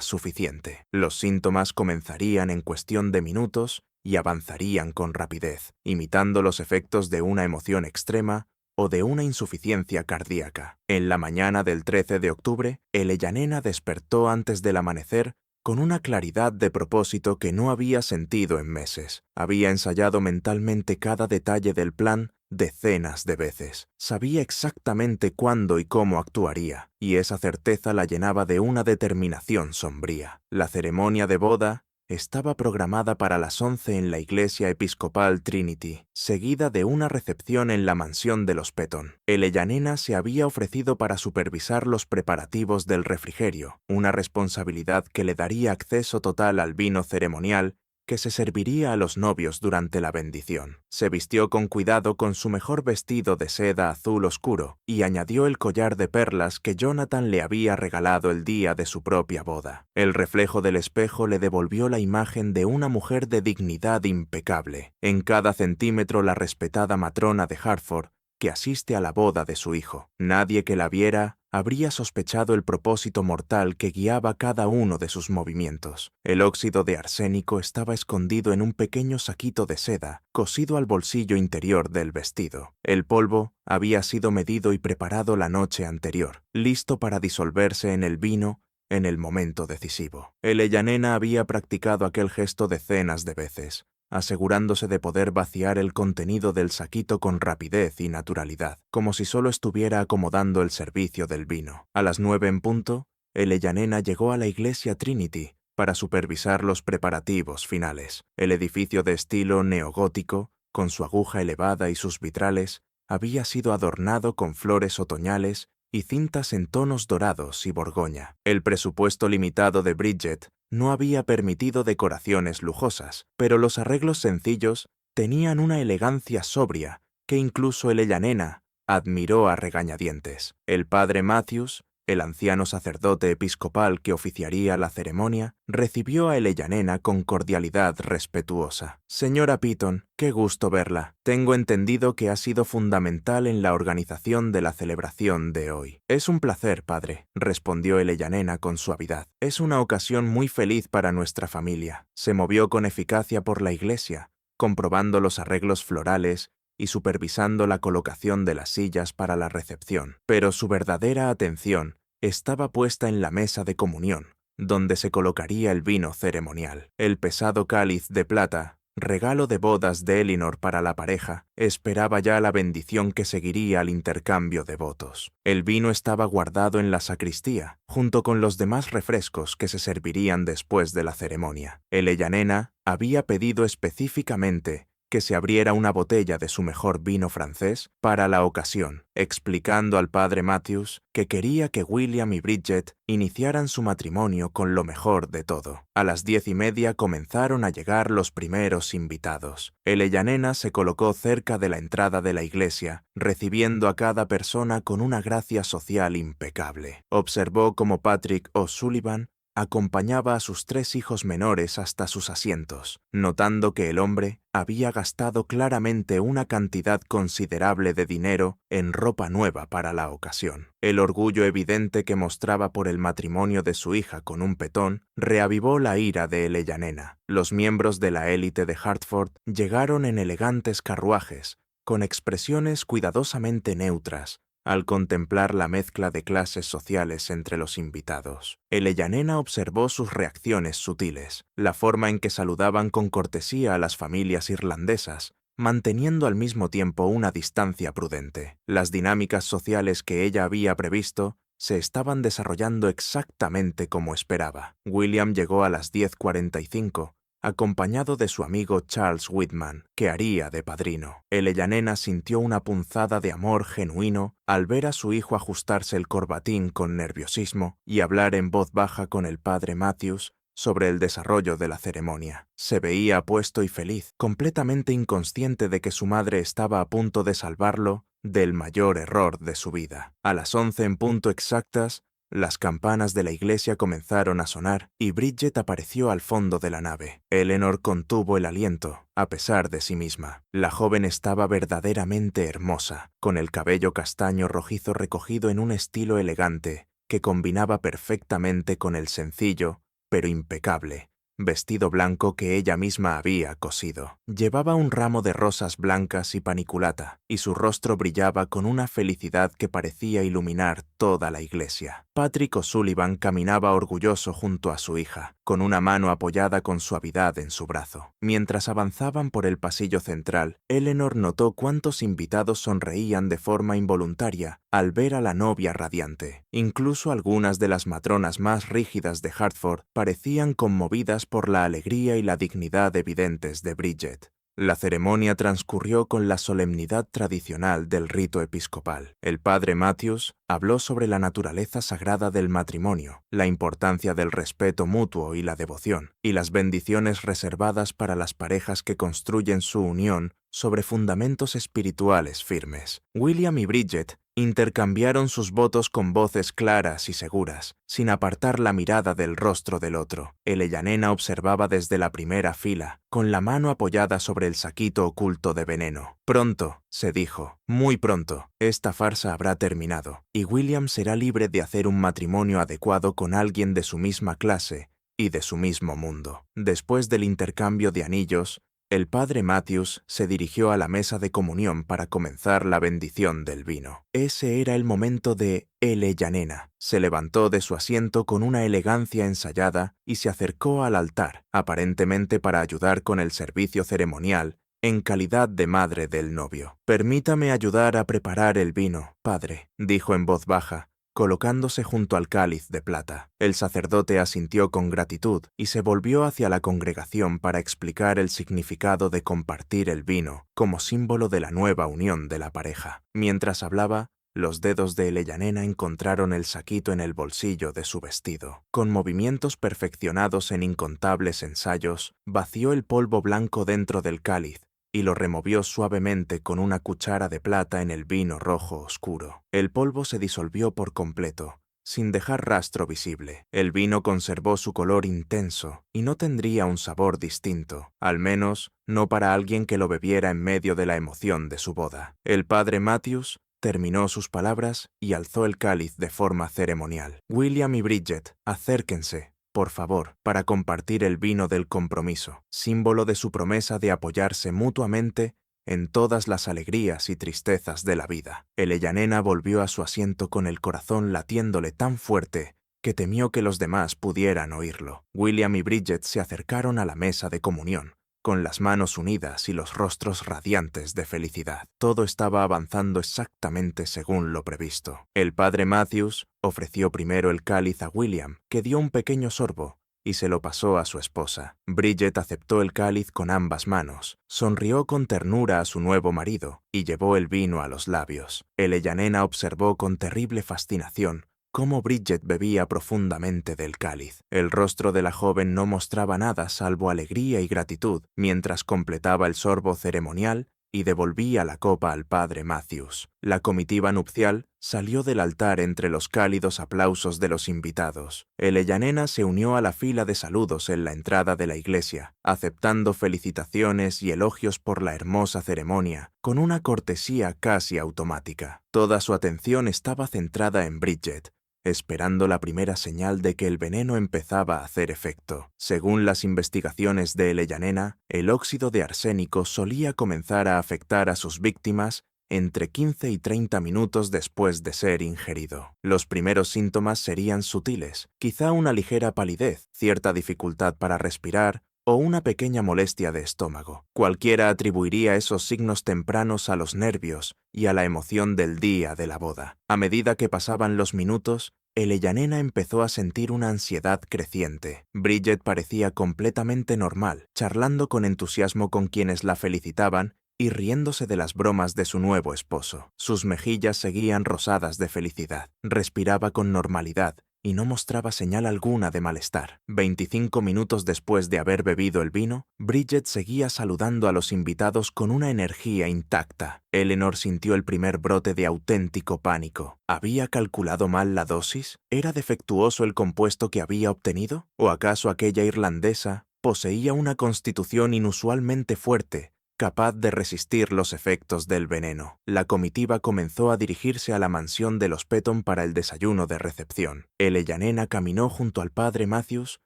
suficiente. Los síntomas comenzarían en cuestión de minutos y avanzarían con rapidez, imitando los efectos de una emoción extrema o de una insuficiencia cardíaca. En la mañana del 13 de octubre, el Ellanena despertó antes del amanecer con una claridad de propósito que no había sentido en meses. Había ensayado mentalmente cada detalle del plan decenas de veces. Sabía exactamente cuándo y cómo actuaría, y esa certeza la llenaba de una determinación sombría. La ceremonia de boda estaba programada para las 11 en la iglesia episcopal Trinity, seguida de una recepción en la mansión de los Petton. El Ellanena se había ofrecido para supervisar los preparativos del refrigerio, una responsabilidad que le daría acceso total al vino ceremonial que se serviría a los novios durante la bendición. Se vistió con cuidado con su mejor vestido de seda azul oscuro y añadió el collar de perlas que Jonathan le había regalado el día de su propia boda. El reflejo del espejo le devolvió la imagen de una mujer de dignidad impecable. En cada centímetro la respetada matrona de Hartford que asiste a la boda de su hijo. Nadie que la viera habría sospechado el propósito mortal que guiaba cada uno de sus movimientos. El óxido de arsénico estaba escondido en un pequeño saquito de seda, cosido al bolsillo interior del vestido. El polvo había sido medido y preparado la noche anterior, listo para disolverse en el vino en el momento decisivo. El Ellanena había practicado aquel gesto decenas de veces, asegurándose de poder vaciar el contenido del saquito con rapidez y naturalidad, como si solo estuviera acomodando el servicio del vino. A las 9 en punto, el Ellanena llegó a la iglesia Trinity para supervisar los preparativos finales. El edificio de estilo neogótico, con su aguja elevada y sus vitrales, había sido adornado con flores otoñales y cintas en tonos dorados y borgoña. El presupuesto limitado de Bridget no había permitido decoraciones lujosas, pero los arreglos sencillos tenían una elegancia sobria que incluso el Ellanena admiró a regañadientes. El padre Matthews, el anciano sacerdote episcopal que oficiaría la ceremonia, recibió a el Ellanena con cordialidad respetuosa. «Señora Petton, qué gusto verla. Tengo entendido que ha sido fundamental en la organización de la celebración de hoy». «Es un placer, padre», respondió el Ellanena con suavidad. «Es una ocasión muy feliz para nuestra familia». Se movió con eficacia por la iglesia, comprobando los arreglos florales y supervisando la colocación de las sillas para la recepción. Pero su verdadera atención estaba puesta en la mesa de comunión, donde se colocaría el vino ceremonial. El pesado cáliz de plata, regalo de bodas de Elinor para la pareja, esperaba ya la bendición que seguiría al intercambio de votos. El vino estaba guardado en la sacristía, junto con los demás refrescos que se servirían después de la ceremonia. El Ellanena había pedido específicamente que se abriera una botella de su mejor vino francés para la ocasión, explicando al padre Matthews que quería que William y Bridget iniciaran su matrimonio con lo mejor de todo. A las 10:30 comenzaron a llegar los primeros invitados. El Ellanena se colocó cerca de la entrada de la iglesia, recibiendo a cada persona con una gracia social impecable. Observó cómo Patrick O'Sullivan acompañaba a sus 3 hijos menores hasta sus asientos, notando que el hombre había gastado claramente una cantidad considerable de dinero en ropa nueva para la ocasión. El orgullo evidente que mostraba por el matrimonio de su hija con un Petton reavivó la ira de el Ellanena. Los miembros de la élite de Hartford llegaron en elegantes carruajes, con expresiones cuidadosamente neutras, al contemplar la mezcla de clases sociales entre los invitados. El Ellanena observó sus reacciones sutiles, la forma en que saludaban con cortesía a las familias irlandesas, manteniendo al mismo tiempo una distancia prudente. Las dinámicas sociales que ella había previsto se estaban desarrollando exactamente como esperaba. William llegó a las 10:45, acompañado de su amigo Charles Whitman, que haría de padrino. El Ellanena sintió una punzada de amor genuino al ver a su hijo ajustarse el corbatín con nerviosismo y hablar en voz baja con el padre Matthews sobre el desarrollo de la ceremonia. Se veía apuesto y feliz, completamente inconsciente de que su madre estaba a punto de salvarlo del mayor error de su vida. A las 11 en punto exactas, las campanas de la iglesia comenzaron a sonar y Bridget apareció al fondo de la nave. Eleanor contuvo el aliento, a pesar de sí misma. La joven estaba verdaderamente hermosa, con el cabello castaño rojizo recogido en un estilo elegante que combinaba perfectamente con el sencillo, pero impecable, vestido blanco que ella misma había cosido. Llevaba un ramo de rosas blancas y paniculata, y su rostro brillaba con una felicidad que parecía iluminar toda la iglesia. Patrick O'Sullivan caminaba orgulloso junto a su hija, con una mano apoyada con suavidad en su brazo. Mientras avanzaban por el pasillo central, Eleanor notó cuántos invitados sonreían de forma involuntaria al ver a la novia radiante. Incluso algunas de las matronas más rígidas de Hartford parecían conmovidas por la alegría y la dignidad evidentes de Bridget. La ceremonia transcurrió con la solemnidad tradicional del rito episcopal. El padre Matthews habló sobre la naturaleza sagrada del matrimonio, la importancia del respeto mutuo y la devoción, y las bendiciones reservadas para las parejas que construyen su unión sobre fundamentos espirituales firmes. William y Bridget intercambiaron sus votos con voces claras y seguras, sin apartar la mirada del rostro del otro. Eleyanena observaba desde la primera fila, con la mano apoyada sobre el saquito oculto de veneno. Pronto, se dijo, muy pronto, esta farsa habrá terminado, y William será libre de hacer un matrimonio adecuado con alguien de su misma clase y de su mismo mundo. Después del intercambio de anillos, el padre Matthews se dirigió a la mesa de comunión para comenzar la bendición del vino. Ese era el momento de Eleyanena. Se levantó de su asiento con una elegancia ensayada y se acercó al altar, aparentemente para ayudar con el servicio ceremonial, en calidad de madre del novio. «Permítame ayudar a preparar el vino, padre», dijo en voz baja, colocándose junto al cáliz de plata. El sacerdote asintió con gratitud y se volvió hacia la congregación para explicar el significado de compartir el vino como símbolo de la nueva unión de la pareja. Mientras hablaba, los dedos de Eleyanena encontraron el saquito en el bolsillo de su vestido. Con movimientos perfeccionados en incontables ensayos, vació el polvo blanco dentro del cáliz y lo removió suavemente con una cuchara de plata en el vino rojo oscuro. El polvo se disolvió por completo, sin dejar rastro visible. El vino conservó su color intenso y no tendría un sabor distinto, al menos no para alguien que lo bebiera en medio de la emoción de su boda. El padre Matthews terminó sus palabras y alzó el cáliz de forma ceremonial. «William y Bridget, acérquense, por favor, para compartir el vino del compromiso, símbolo de su promesa de apoyarse mutuamente en todas las alegrías y tristezas de la vida». Eleyanena volvió a su asiento con el corazón latiéndole tan fuerte que temió que los demás pudieran oírlo. William y Bridget se acercaron a la mesa de comunión, con las manos unidas y los rostros radiantes de felicidad. Todo estaba avanzando exactamente según lo previsto. El padre Matthews ofreció primero el cáliz a William, que dio un pequeño sorbo y se lo pasó a su esposa. Bridget aceptó el cáliz con ambas manos, sonrió con ternura a su nuevo marido y llevó el vino a los labios. Eleyanena observó con terrible fascinación cómo Bridget bebía profundamente del cáliz. El rostro de la joven no mostraba nada salvo alegría y gratitud mientras completaba el sorbo ceremonial y devolvía la copa al padre Matthews. La comitiva nupcial salió del altar entre los cálidos aplausos de los invitados. Eleyanena se unió a la fila de saludos en la entrada de la iglesia, aceptando felicitaciones y elogios por la hermosa ceremonia, con una cortesía casi automática. Toda su atención estaba centrada en Bridget, esperando la primera señal de que el veneno empezaba a hacer efecto. Según las investigaciones de Eleyanena, el óxido de arsénico solía comenzar a afectar a sus víctimas entre 15 y 30 minutos después de ser ingerido. Los primeros síntomas serían sutiles, quizá una ligera palidez, cierta dificultad para respirar o una pequeña molestia de estómago. Cualquiera atribuiría esos signos tempranos a los nervios y a la emoción del día de la boda. A medida que pasaban los minutos, Eleyanena empezó a sentir una ansiedad creciente. Bridget parecía completamente normal, charlando con entusiasmo con quienes la felicitaban y riéndose de las bromas de su nuevo esposo. Sus mejillas seguían rosadas de felicidad. Respiraba con normalidad y no mostraba señal alguna de malestar. 25 minutos después de haber bebido el vino, Bridget seguía saludando a los invitados con una energía intacta. Eleanor sintió el primer brote de auténtico pánico. ¿Había calculado mal la dosis? ¿Era defectuoso el compuesto que había obtenido? ¿O acaso aquella irlandesa poseía una constitución inusualmente fuerte, capaz de resistir los efectos del veneno? La comitiva comenzó a dirigirse a la mansión de los Petton para el desayuno de recepción. Eleanor caminó junto al padre Matthews,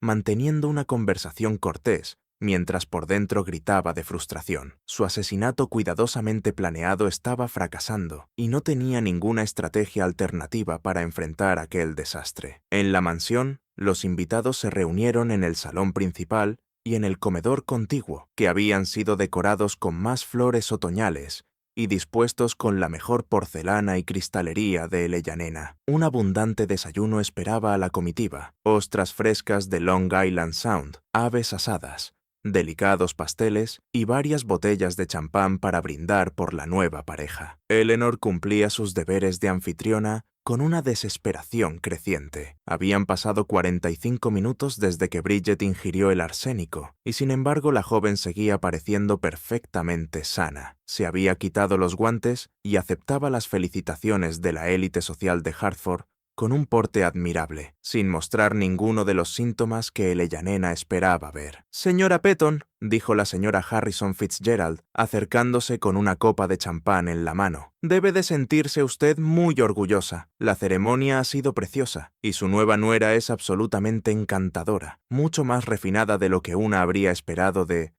manteniendo una conversación cortés, mientras por dentro gritaba de frustración. Su asesinato cuidadosamente planeado estaba fracasando, y no tenía ninguna estrategia alternativa para enfrentar aquel desastre. En la mansión, los invitados se reunieron en el salón principal y en el comedor contiguo, que habían sido decorados con más flores otoñales y dispuestos con la mejor porcelana y cristalería de Eleanor. Un abundante desayuno esperaba a la comitiva: ostras frescas de Long Island Sound, aves asadas, delicados pasteles y varias botellas de champán para brindar por la nueva pareja. Eleanor cumplía sus deberes de anfitriona con una desesperación creciente. Habían pasado 45 minutos desde que Bridget ingirió el arsénico, y sin embargo la joven seguía pareciendo perfectamente sana. Se había quitado los guantes y aceptaba las felicitaciones de la élite social de Hartford con un porte admirable, sin mostrar ninguno de los síntomas que Eleanor esperaba ver. «Señora Petton», dijo la señora Harrison Fitzgerald, acercándose con una copa de champán en la mano, «debe de sentirse usted muy orgullosa. La ceremonia ha sido preciosa, y su nueva nuera es absolutamente encantadora, mucho más refinada de lo que una habría esperado de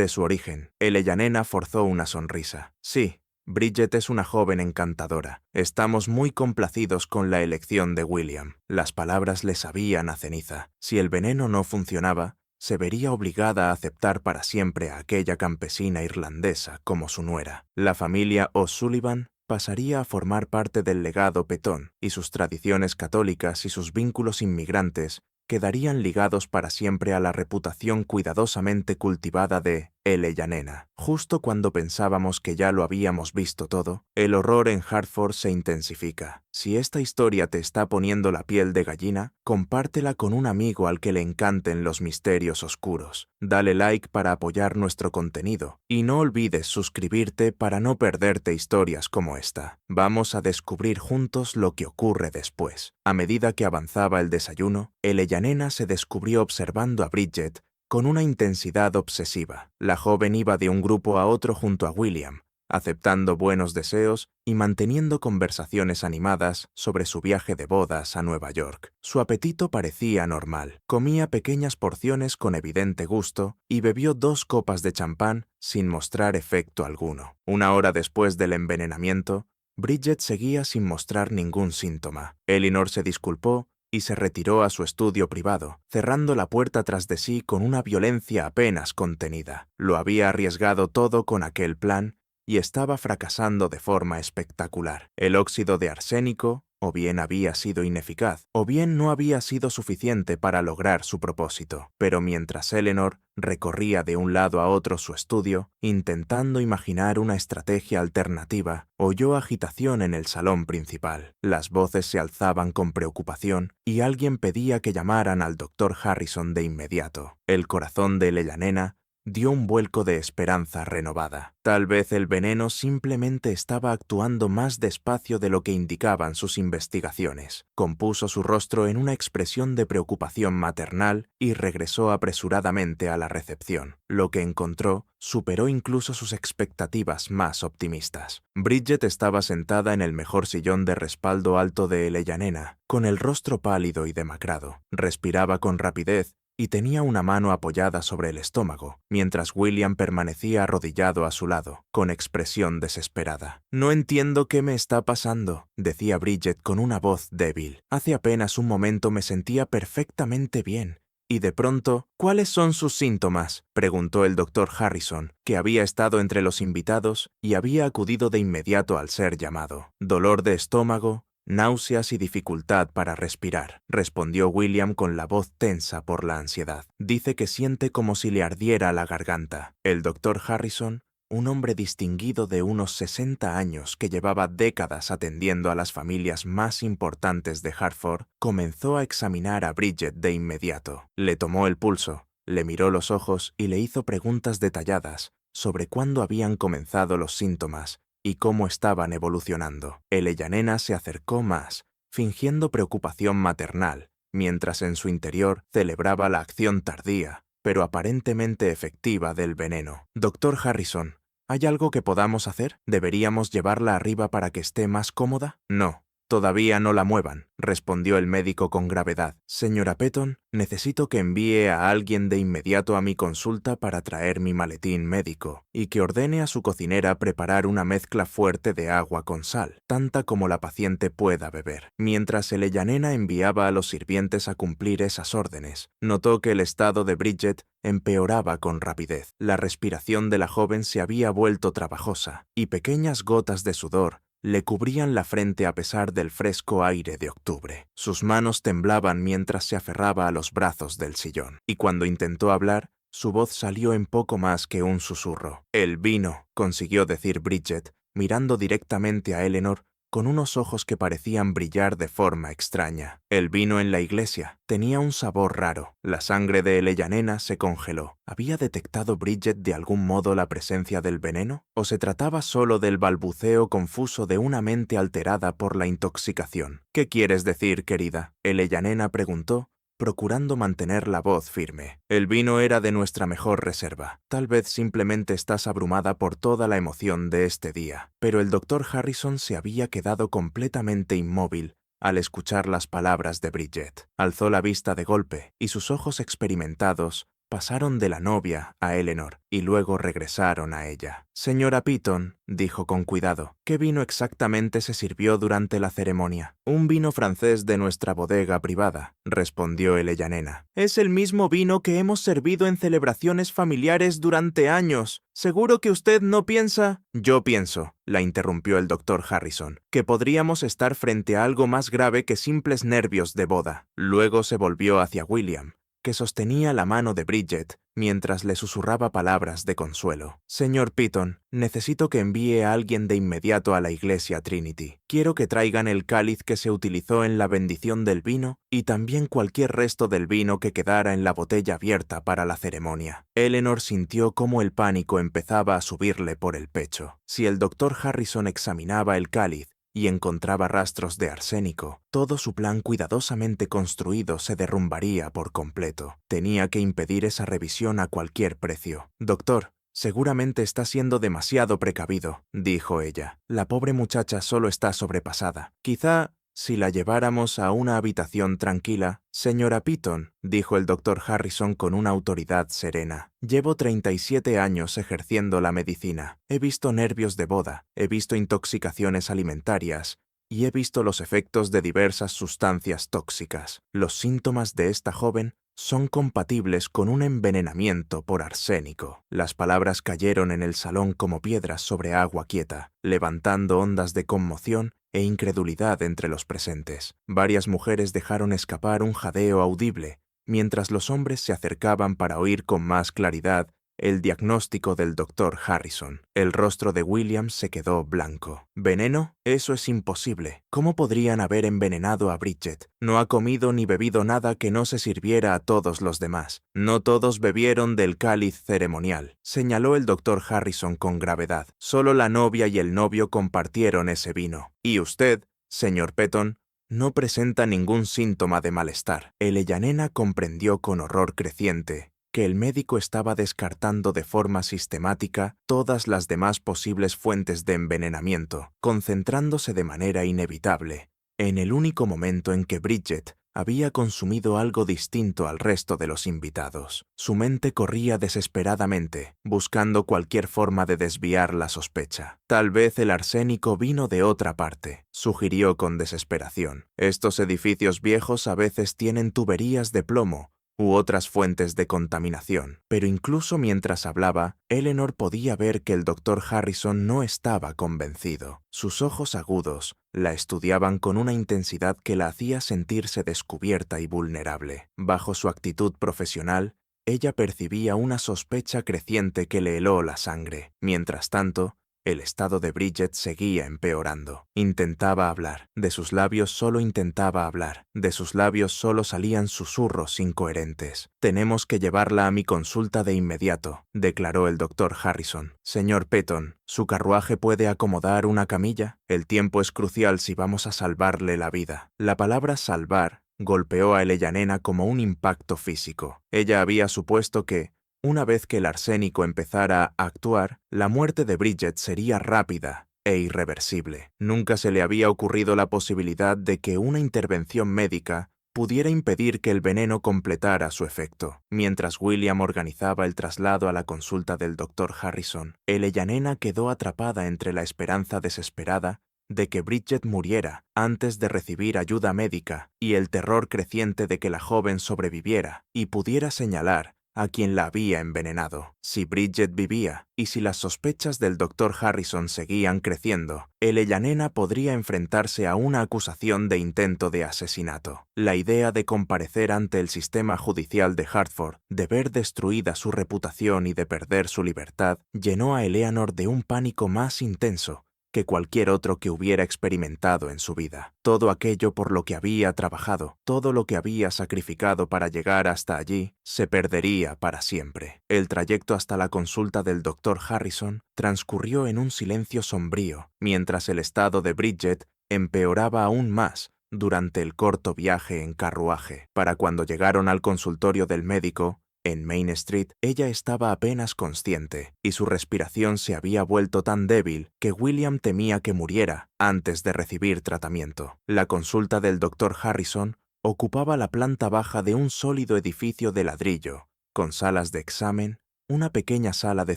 su origen». Eleanor forzó una sonrisa. «Sí, Bridget es una joven encantadora. Estamos muy complacidos con la elección de William». Las palabras le sabían a ceniza. Si el veneno no funcionaba, se vería obligada a aceptar para siempre a aquella campesina irlandesa como su nuera. La familia O'Sullivan pasaría a formar parte del legado Petton, y sus tradiciones católicas y sus vínculos inmigrantes quedarían ligados para siempre a la reputación cuidadosamente cultivada de Eleanor. Justo cuando pensábamos que ya lo habíamos visto todo, el horror en Hartford se intensifica. Si esta historia te está poniendo la piel de gallina, compártela con un amigo al que le encanten los misterios oscuros. Dale like para apoyar nuestro contenido y no olvides suscribirte para no perderte historias como esta. Vamos a descubrir juntos lo que ocurre después. A medida que avanzaba el desayuno, Eleanor se descubrió observando a Bridget con una intensidad obsesiva. La joven iba de un grupo a otro junto a William, aceptando buenos deseos y manteniendo conversaciones animadas sobre su viaje de bodas a Nueva York. Su apetito parecía normal. Comía pequeñas porciones con evidente gusto y bebió 2 copas de champán sin mostrar efecto alguno. Una hora después del envenenamiento, Bridget seguía sin mostrar ningún síntoma. Eleanor se disculpó y se retiró a su estudio privado, cerrando la puerta tras de sí con una violencia apenas contenida. Lo había arriesgado todo con aquel plan y estaba fracasando de forma espectacular. El óxido de arsénico o bien había sido ineficaz, o bien no había sido suficiente para lograr su propósito. Pero mientras Eleanor recorría de un lado a otro su estudio, intentando imaginar una estrategia alternativa, oyó agitación en el salón principal. Las voces se alzaban con preocupación y alguien pedía que llamaran al doctor Harrison de inmediato. El corazón de Eleanor dio un vuelco de esperanza renovada. Tal vez el veneno simplemente estaba actuando más despacio de lo que indicaban sus investigaciones. Compuso su rostro en una expresión de preocupación maternal y regresó apresuradamente a la recepción. Lo que encontró superó incluso sus expectativas más optimistas. Bridget estaba sentada en el mejor sillón de respaldo alto de Eleanor, con el rostro pálido y demacrado. Respiraba con rapidez y tenía una mano apoyada sobre el estómago, mientras William permanecía arrodillado a su lado, con expresión desesperada. «No entiendo qué me está pasando», decía Bridget con una voz débil. «Hace apenas un momento me sentía perfectamente bien. Y de pronto, ¿cuáles son sus síntomas?», preguntó el doctor Harrison, que había estado entre los invitados y había acudido de inmediato al ser llamado. «Dolor de estómago, náuseas y dificultad para respirar», respondió William con la voz tensa por la ansiedad. «Dice que siente como si le ardiera la garganta». El doctor Harrison un hombre distinguido de unos 60 años que llevaba décadas atendiendo a las familias más importantes de Hartford, comenzó a examinar a Bridget de inmediato. Le tomó el pulso, le miró los ojos y le hizo preguntas detalladas sobre cuándo habían comenzado los síntomas y cómo estaban evolucionando. Ella nena se acercó más, fingiendo preocupación maternal, mientras en su interior celebraba la acción tardía, pero aparentemente efectiva del veneno. «Doctor Harrison, ¿hay algo que podamos hacer? ¿Deberíamos llevarla arriba para que esté más cómoda?» «No, todavía no la muevan», respondió el médico con gravedad. «Señora Petton, necesito que envíe a alguien de inmediato a mi consulta para traer mi maletín médico y que ordene a su cocinera preparar una mezcla fuerte de agua con sal, tanta como la paciente pueda beber». Mientras el nena enviaba a los sirvientes a cumplir esas órdenes, notó que el estado de Bridget empeoraba con rapidez. La respiración de la joven se había vuelto trabajosa y pequeñas gotas de sudor le cubrían la frente a pesar del fresco aire de octubre. Sus manos temblaban mientras se aferraba a los brazos del sillón, y cuando intentó hablar, su voz salió en poco más que un susurro. «El vino», consiguió decir Bridget, mirando directamente a Eleanor con unos ojos que parecían brillar de forma extraña. El vino en la iglesia tenía un sabor raro. La sangre de ella nena se congeló. ¿Había detectado Bridget de algún modo la presencia del veneno? ¿O se trataba solo del balbuceo confuso de una mente alterada por la intoxicación? «¿Qué quieres decir, querida?», ella nena preguntó, procurando mantener la voz firme. «El vino era de nuestra mejor reserva. Tal vez simplemente estás abrumada por toda la emoción de este día». Pero el doctor Harrison se había quedado completamente inmóvil al escuchar las palabras de Bridget. Alzó la vista de golpe y sus ojos experimentados pasaron de la novia a Eleanor y luego regresaron a ella. «Señora Petton», dijo con cuidado, «¿qué vino exactamente se sirvió durante la ceremonia?» «Un vino francés de nuestra bodega privada», respondió ella nena. «Es el mismo vino que hemos servido en celebraciones familiares durante años. ¿Seguro que usted no piensa?» «Yo pienso», la interrumpió el doctor Harrison, «que podríamos estar frente a algo más grave que simples nervios de boda». Luego se volvió hacia William, que sostenía la mano de Bridget mientras le susurraba palabras de consuelo. «Señor Petton, necesito que envíe a alguien de inmediato a la iglesia Trinity. Quiero que traigan el cáliz que se utilizó en la bendición del vino y también cualquier resto del vino que quedara en la botella abierta para la ceremonia». Eleanor sintió cómo el pánico empezaba a subirle por el pecho. Si el doctor Harrison examinaba el cáliz y encontraba rastros de arsénico, todo su plan cuidadosamente construido se derrumbaría por completo. Tenía que impedir esa revisión a cualquier precio. «Doctor, seguramente está siendo demasiado precavido», dijo ella. «La pobre muchacha solo está sobrepasada. Quizá si la lleváramos a una habitación tranquila». «Señora Petton», dijo el doctor Harrison con una autoridad serena, «llevo 37 años ejerciendo la medicina. He visto nervios de boda, he visto intoxicaciones alimentarias y he visto los efectos de diversas sustancias tóxicas. Los síntomas de esta joven son compatibles con un envenenamiento por arsénico». Las palabras cayeron en el salón como piedras sobre agua quieta, levantando ondas de conmoción e incredulidad entre los presentes. Varias mujeres dejaron escapar un jadeo audible, mientras los hombres se acercaban para oír con más claridad el diagnóstico del doctor Harrison. El rostro de William se quedó blanco. «¿Veneno? Eso es imposible. ¿Cómo podrían haber envenenado a Bridget? No ha comido ni bebido nada que no se sirviera a todos los demás. No todos bebieron del cáliz ceremonial», señaló el doctor Harrison con gravedad. «Solo la novia y el novio compartieron ese vino. Y usted, señor Petton, no presenta ningún síntoma de malestar». Ella nena comprendió con horror creciente que el médico estaba descartando de forma sistemática todas las demás posibles fuentes de envenenamiento, concentrándose de manera inevitable en el único momento en que Bridget había consumido algo distinto al resto de los invitados. Su mente corría desesperadamente, buscando cualquier forma de desviar la sospecha. «Tal vez el arsénico vino de otra parte», sugirió con desesperación. «Estos edificios viejos a veces tienen tuberías de plomo u otras fuentes de contaminación». Pero incluso mientras hablaba, Eleanor podía ver que el doctor Harrison no estaba convencido. Sus ojos agudos la estudiaban con una intensidad que la hacía sentirse descubierta y vulnerable. Bajo su actitud profesional, ella percibía una sospecha creciente que le heló la sangre. Mientras tanto, el estado de Bridget seguía empeorando. Intentaba hablar. De sus labios solo intentaba hablar. De sus labios solo salían susurros incoherentes. «Tenemos que llevarla a mi consulta de inmediato», declaró el doctor Harrison. «Señor Petton, ¿su carruaje puede acomodar una camilla? El tiempo es crucial si vamos a salvarle la vida». La palabra salvar golpeó a Eleyanena como un impacto físico. Ella había supuesto que, una vez que el arsénico empezara a actuar, la muerte de Bridget sería rápida e irreversible. Nunca se le había ocurrido la posibilidad de que una intervención médica pudiera impedir que el veneno completara su efecto. Mientras William organizaba el traslado a la consulta del doctor Harrison, Eleyanena quedó atrapada entre la esperanza desesperada de que Bridget muriera antes de recibir ayuda médica y el terror creciente de que la joven sobreviviera y pudiera señalar a quien la había envenenado. Si Bridget vivía y si las sospechas del doctor Harrison seguían creciendo, Eleyanena podría enfrentarse a una acusación de intento de asesinato. La idea de comparecer ante el sistema judicial de Hartford, de ver destruida su reputación y de perder su libertad, llenó a Eleanor de un pánico más intenso que cualquier otro que hubiera experimentado en su vida. Todo aquello por lo que había trabajado, todo lo que había sacrificado para llegar hasta allí, se perdería para siempre. El trayecto hasta la consulta del doctor Harrison transcurrió en un silencio sombrío, mientras el estado de Bridget empeoraba aún más durante el corto viaje en carruaje. Para cuando llegaron al consultorio del médico, en Main Street, ella estaba apenas consciente y su respiración se había vuelto tan débil que William temía que muriera antes de recibir tratamiento. La consulta del doctor Harrison ocupaba la planta baja de un sólido edificio de ladrillo, con salas de examen, una pequeña sala de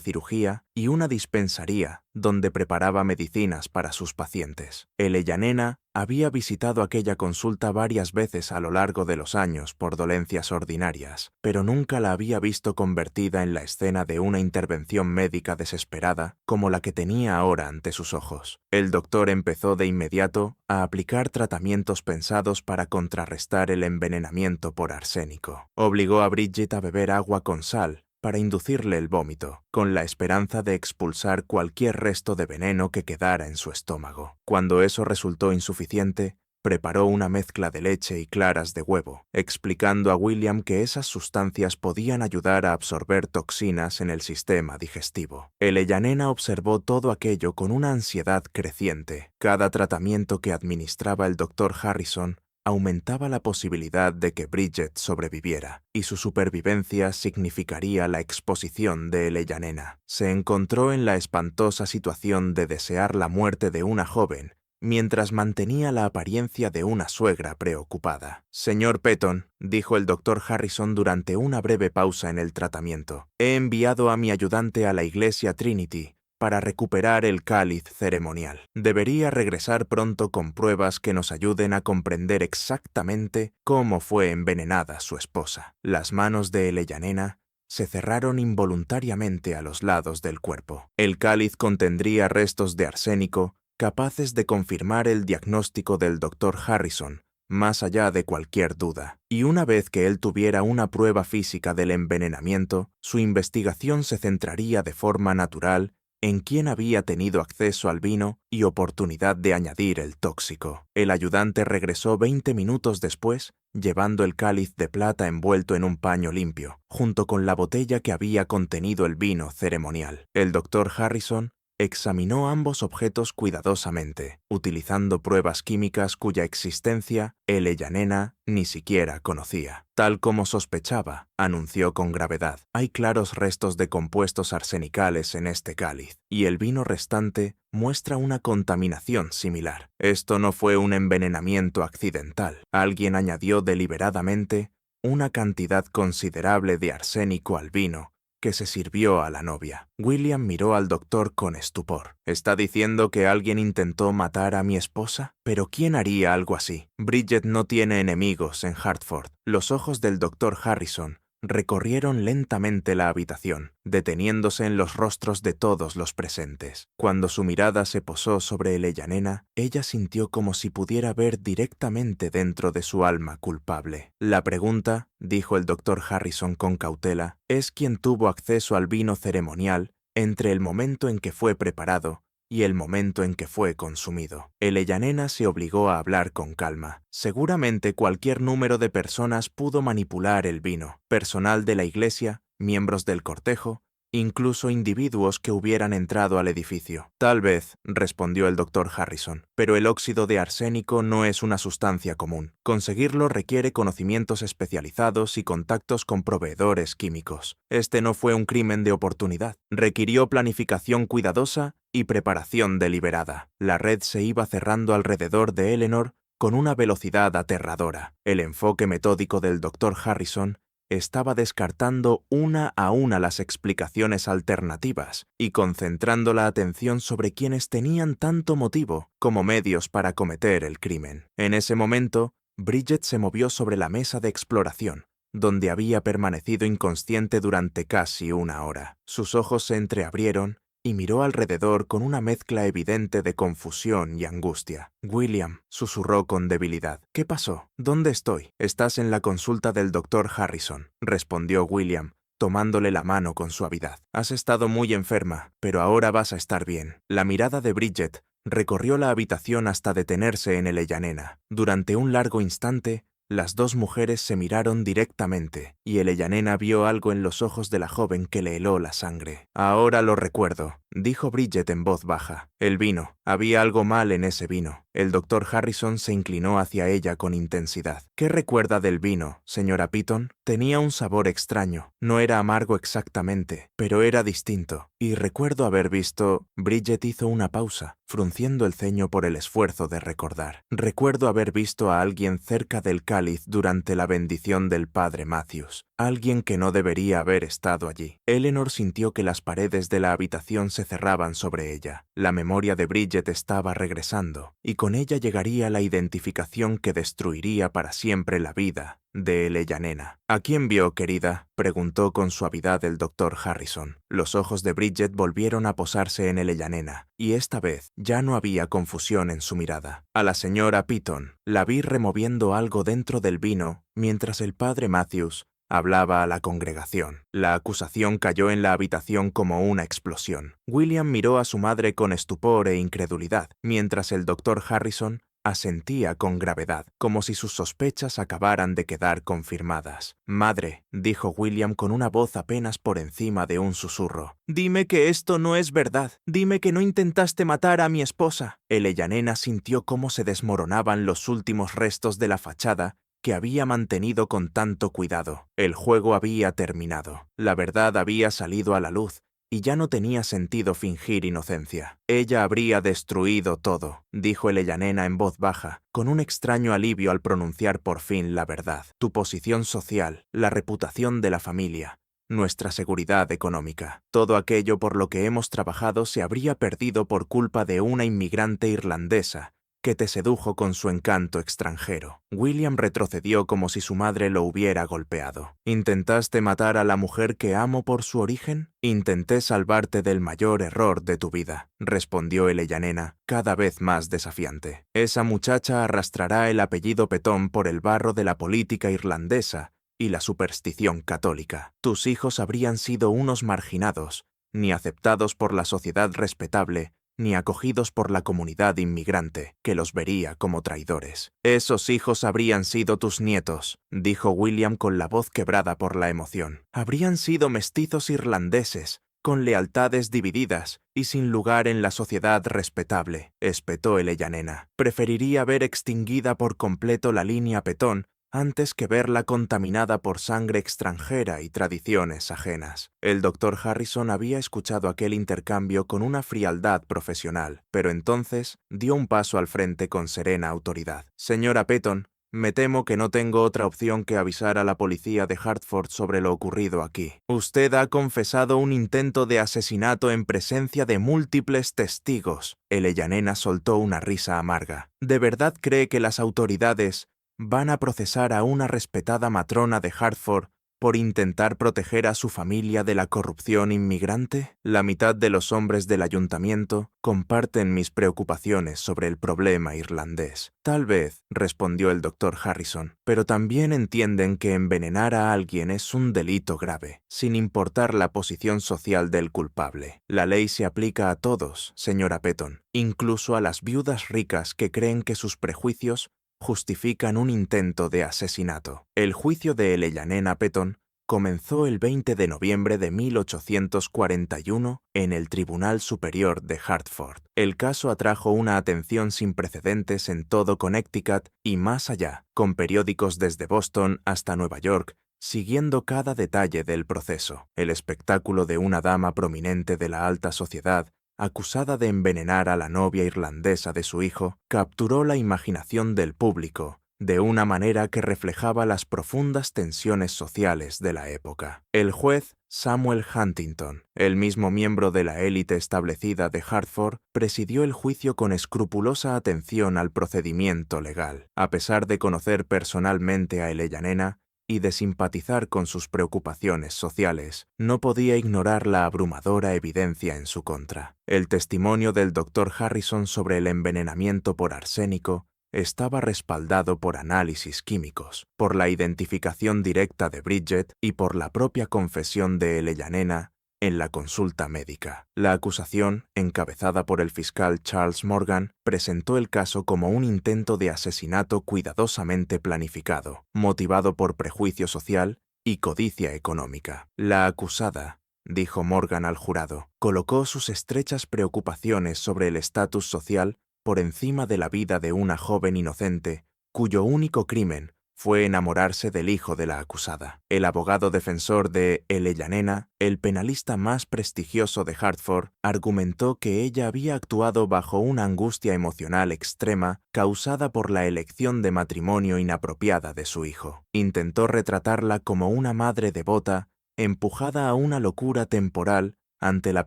cirugía y una dispensaría donde preparaba medicinas para sus pacientes. Eleyanena había visitado aquella consulta varias veces a lo largo de los años por dolencias ordinarias, pero nunca la había visto convertida en la escena de una intervención médica desesperada como la que tenía ahora ante sus ojos. El doctor empezó de inmediato a aplicar tratamientos pensados para contrarrestar el envenenamiento por arsénico. Obligó a Bridget a beber agua con sal para inducirle el vómito, con la esperanza de expulsar cualquier resto de veneno que quedara en su estómago. Cuando eso resultó insuficiente, preparó una mezcla de leche y claras de huevo, explicando a William que esas sustancias podían ayudar a absorber toxinas en el sistema digestivo. Eleyanena observó todo aquello con una ansiedad creciente. Cada tratamiento que administraba el doctor Harrison aumentaba la posibilidad de que Bridget sobreviviera, y su supervivencia significaría la exposición de Eleyanena. Se encontró en la espantosa situación de desear la muerte de una joven, mientras mantenía la apariencia de una suegra preocupada. «Señor Petton», dijo el doctor Harrison durante una breve pausa en el tratamiento, «he enviado a mi ayudante a la iglesia Trinity para recuperar el cáliz ceremonial. Debería regresar pronto con pruebas que nos ayuden a comprender exactamente cómo fue envenenada su esposa». Las manos de Eleyanena se cerraron involuntariamente a los lados del cuerpo. El cáliz contendría restos de arsénico capaces de confirmar el diagnóstico del doctor Harrison, más allá de cualquier duda. Y una vez que él tuviera una prueba física del envenenamiento, su investigación se centraría de forma natural en quién había tenido acceso al vino y oportunidad de añadir el tóxico. El ayudante regresó 20 minutos después, llevando el cáliz de plata envuelto en un paño limpio, junto con la botella que había contenido el vino ceremonial. El doctor Harrison examinó ambos objetos cuidadosamente, utilizando pruebas químicas cuya existencia Eleyanena ni siquiera conocía. «Tal como sospechaba», anunció con gravedad, «hay claros restos de compuestos arsenicales en este cáliz, y el vino restante muestra una contaminación similar. Esto no fue un envenenamiento accidental. Alguien añadió deliberadamente una cantidad considerable de arsénico al vino que se sirvió a la novia». William miró al doctor con estupor. «¿Está diciendo que alguien intentó matar a mi esposa? ¿Pero quién haría algo así? Bridget no tiene enemigos en Hartford». Los ojos del doctor Harrison recorrieron lentamente la habitación, deteniéndose en los rostros de todos los presentes. Cuando su mirada se posó sobre Eleyanena, ella sintió como si pudiera ver directamente dentro de su alma culpable. La pregunta, dijo el doctor Harrison con cautela, es quién tuvo acceso al vino ceremonial entre el momento en que fue preparado y el momento en que fue consumido. Eleyanena se obligó a hablar con calma. Seguramente cualquier número de personas pudo manipular el vino. Personal de la iglesia, miembros del cortejo, incluso individuos que hubieran entrado al edificio. Tal vez, respondió el doctor Harrison, pero el óxido de arsénico no es una sustancia común. Conseguirlo requiere conocimientos especializados y contactos con proveedores químicos. Este no fue un crimen de oportunidad. Requirió planificación cuidadosa y preparación deliberada. La red se iba cerrando alrededor de Eleanor con una velocidad aterradora. El enfoque metódico del doctor Harrison estaba descartando una a una las explicaciones alternativas y concentrando la atención sobre quienes tenían tanto motivo como medios para cometer el crimen. En ese momento, Bridget se movió sobre la mesa de exploración, donde había permanecido inconsciente durante casi una hora. Sus ojos se entreabrieron y miró alrededor con una mezcla evidente de confusión y angustia. «William», susurró con debilidad. «¿Qué pasó? ¿Dónde estoy?» «Estás en la consulta del doctor Harrison», respondió William, tomándole la mano con suavidad. «Has estado muy enferma, pero ahora vas a estar bien». La mirada de Bridget recorrió la habitación hasta detenerse en Eleyanena. Durante un largo instante, las dos mujeres se miraron directamente, y Eleyanena vio algo en los ojos de la joven que le heló la sangre. «Ahora lo recuerdo», dijo Bridget en voz baja. «El vino. Había algo mal en ese vino». El doctor Harrison se inclinó hacia ella con intensidad. «¿Qué recuerda del vino, señora Piton?» Tenía un sabor extraño. No era amargo exactamente, pero era distinto. Y recuerdo haber visto... Bridget hizo una pausa, frunciendo el ceño por el esfuerzo de recordar. Recuerdo haber visto a alguien cerca del cáliz durante la bendición del padre Matthews. Alguien que no debería haber estado allí. Eleanor sintió que las paredes de la habitación se cerraban sobre ella. La memoria de Bridget estaba regresando, y con ella llegaría la identificación que destruiría para siempre la vida de Eleyanena. «¿A quién vio, querida?», preguntó con suavidad el doctor Harrison. Los ojos de Bridget volvieron a posarse en Eleyanena, y esta vez ya no había confusión en su mirada. «A la señora Piton. La vi removiendo algo dentro del vino mientras el padre Matthews hablaba a la congregación». La acusación cayó en la habitación como una explosión. William miró a su madre con estupor e incredulidad, mientras el doctor Harrison asentía con gravedad, como si sus sospechas acabaran de quedar confirmadas. «Madre», dijo William con una voz apenas por encima de un susurro, «dime que esto no es verdad. Dime que no intentaste matar a mi esposa». Eleyanena sintió cómo se desmoronaban los últimos restos de la fachada que había mantenido con tanto cuidado. El juego había terminado. La verdad había salido a la luz, y ya no tenía sentido fingir inocencia. «Ella habría destruido todo», dijo Eleyanena en voz baja, con un extraño alivio al pronunciar por fin la verdad. «Tu posición social, la reputación de la familia, nuestra seguridad económica. Todo aquello por lo que hemos trabajado se habría perdido por culpa de una inmigrante irlandesa que te sedujo con su encanto extranjero». William retrocedió como si su madre lo hubiera golpeado. «¿Intentaste matar a la mujer que amo por su origen?» «Intenté salvarte del mayor error de tu vida», respondió Eleyanena, cada vez más desafiante. «Esa muchacha arrastrará el apellido Petón por el barro de la política irlandesa y la superstición católica. Tus hijos habrían sido unos marginados, ni aceptados por la sociedad respetable, ni acogidos por la comunidad inmigrante, que los vería como traidores. Esos hijos habrían sido tus nietos», dijo William con la voz quebrada por la emoción. «Habrían sido mestizos irlandeses, con lealtades divididas y sin lugar en la sociedad respetable», espetó Eleyanena. «Preferiría ver extinguida por completo la línea Petón antes que verla contaminada por sangre extranjera y tradiciones ajenas». El doctor Harrison había escuchado aquel intercambio con una frialdad profesional, pero entonces dio un paso al frente con serena autoridad. «Señora Petton, me temo que no tengo otra opción que avisar a la policía de Hartford sobre lo ocurrido aquí. Usted ha confesado un intento de asesinato en presencia de múltiples testigos». Eleyanena soltó una risa amarga. «¿De verdad cree que las autoridades van a procesar a una respetada matrona de Hartford ¿Por intentar proteger a su familia de la corrupción inmigrante? La mitad de los hombres del ayuntamiento comparten mis preocupaciones sobre el problema irlandés. Tal vez, respondió el doctor Harrison, pero también entienden que envenenar a alguien es un delito grave, sin importar la posición social del culpable. La ley se aplica a todos, señora Petton, incluso a las viudas ricas que creen que sus prejuicios justifican un intento de asesinato. El juicio de Eleyanena Petton comenzó el 20 de noviembre de 1841 en el Tribunal Superior de Hartford. El caso atrajo una atención sin precedentes en todo Connecticut y más allá, con periódicos desde Boston hasta Nueva York, siguiendo cada detalle del proceso. El espectáculo de una dama prominente de la alta sociedad, acusada de envenenar a la novia irlandesa de su hijo, capturó la imaginación del público de una manera que reflejaba las profundas tensiones sociales de la época. El juez Samuel Huntington, el mismo miembro de la élite establecida de Hartford, presidió el juicio con escrupulosa atención al procedimiento legal. A pesar de conocer personalmente a Eleyanena y de simpatizar con sus preocupaciones sociales, no podía ignorar la abrumadora evidencia en su contra. El testimonio del Dr. Harrison sobre el envenenamiento por arsénico estaba respaldado por análisis químicos, por la identificación directa de Bridget y por la propia confesión de Eleyanena en la consulta médica. La acusación, encabezada por el fiscal Charles Morgan, presentó el caso como un intento de asesinato cuidadosamente planificado, motivado por prejuicio social y codicia económica. La acusada, dijo Morgan al jurado, colocó sus estrechas preocupaciones sobre el estatus social por encima de la vida de una joven inocente, cuyo único crimen fue enamorarse del hijo de la acusada. El abogado defensor de Eleyanena, el penalista más prestigioso de Hartford, argumentó que ella había actuado bajo una angustia emocional extrema causada por la elección de matrimonio inapropiada de su hijo. Intentó retratarla como una madre devota, empujada a una locura temporal ante la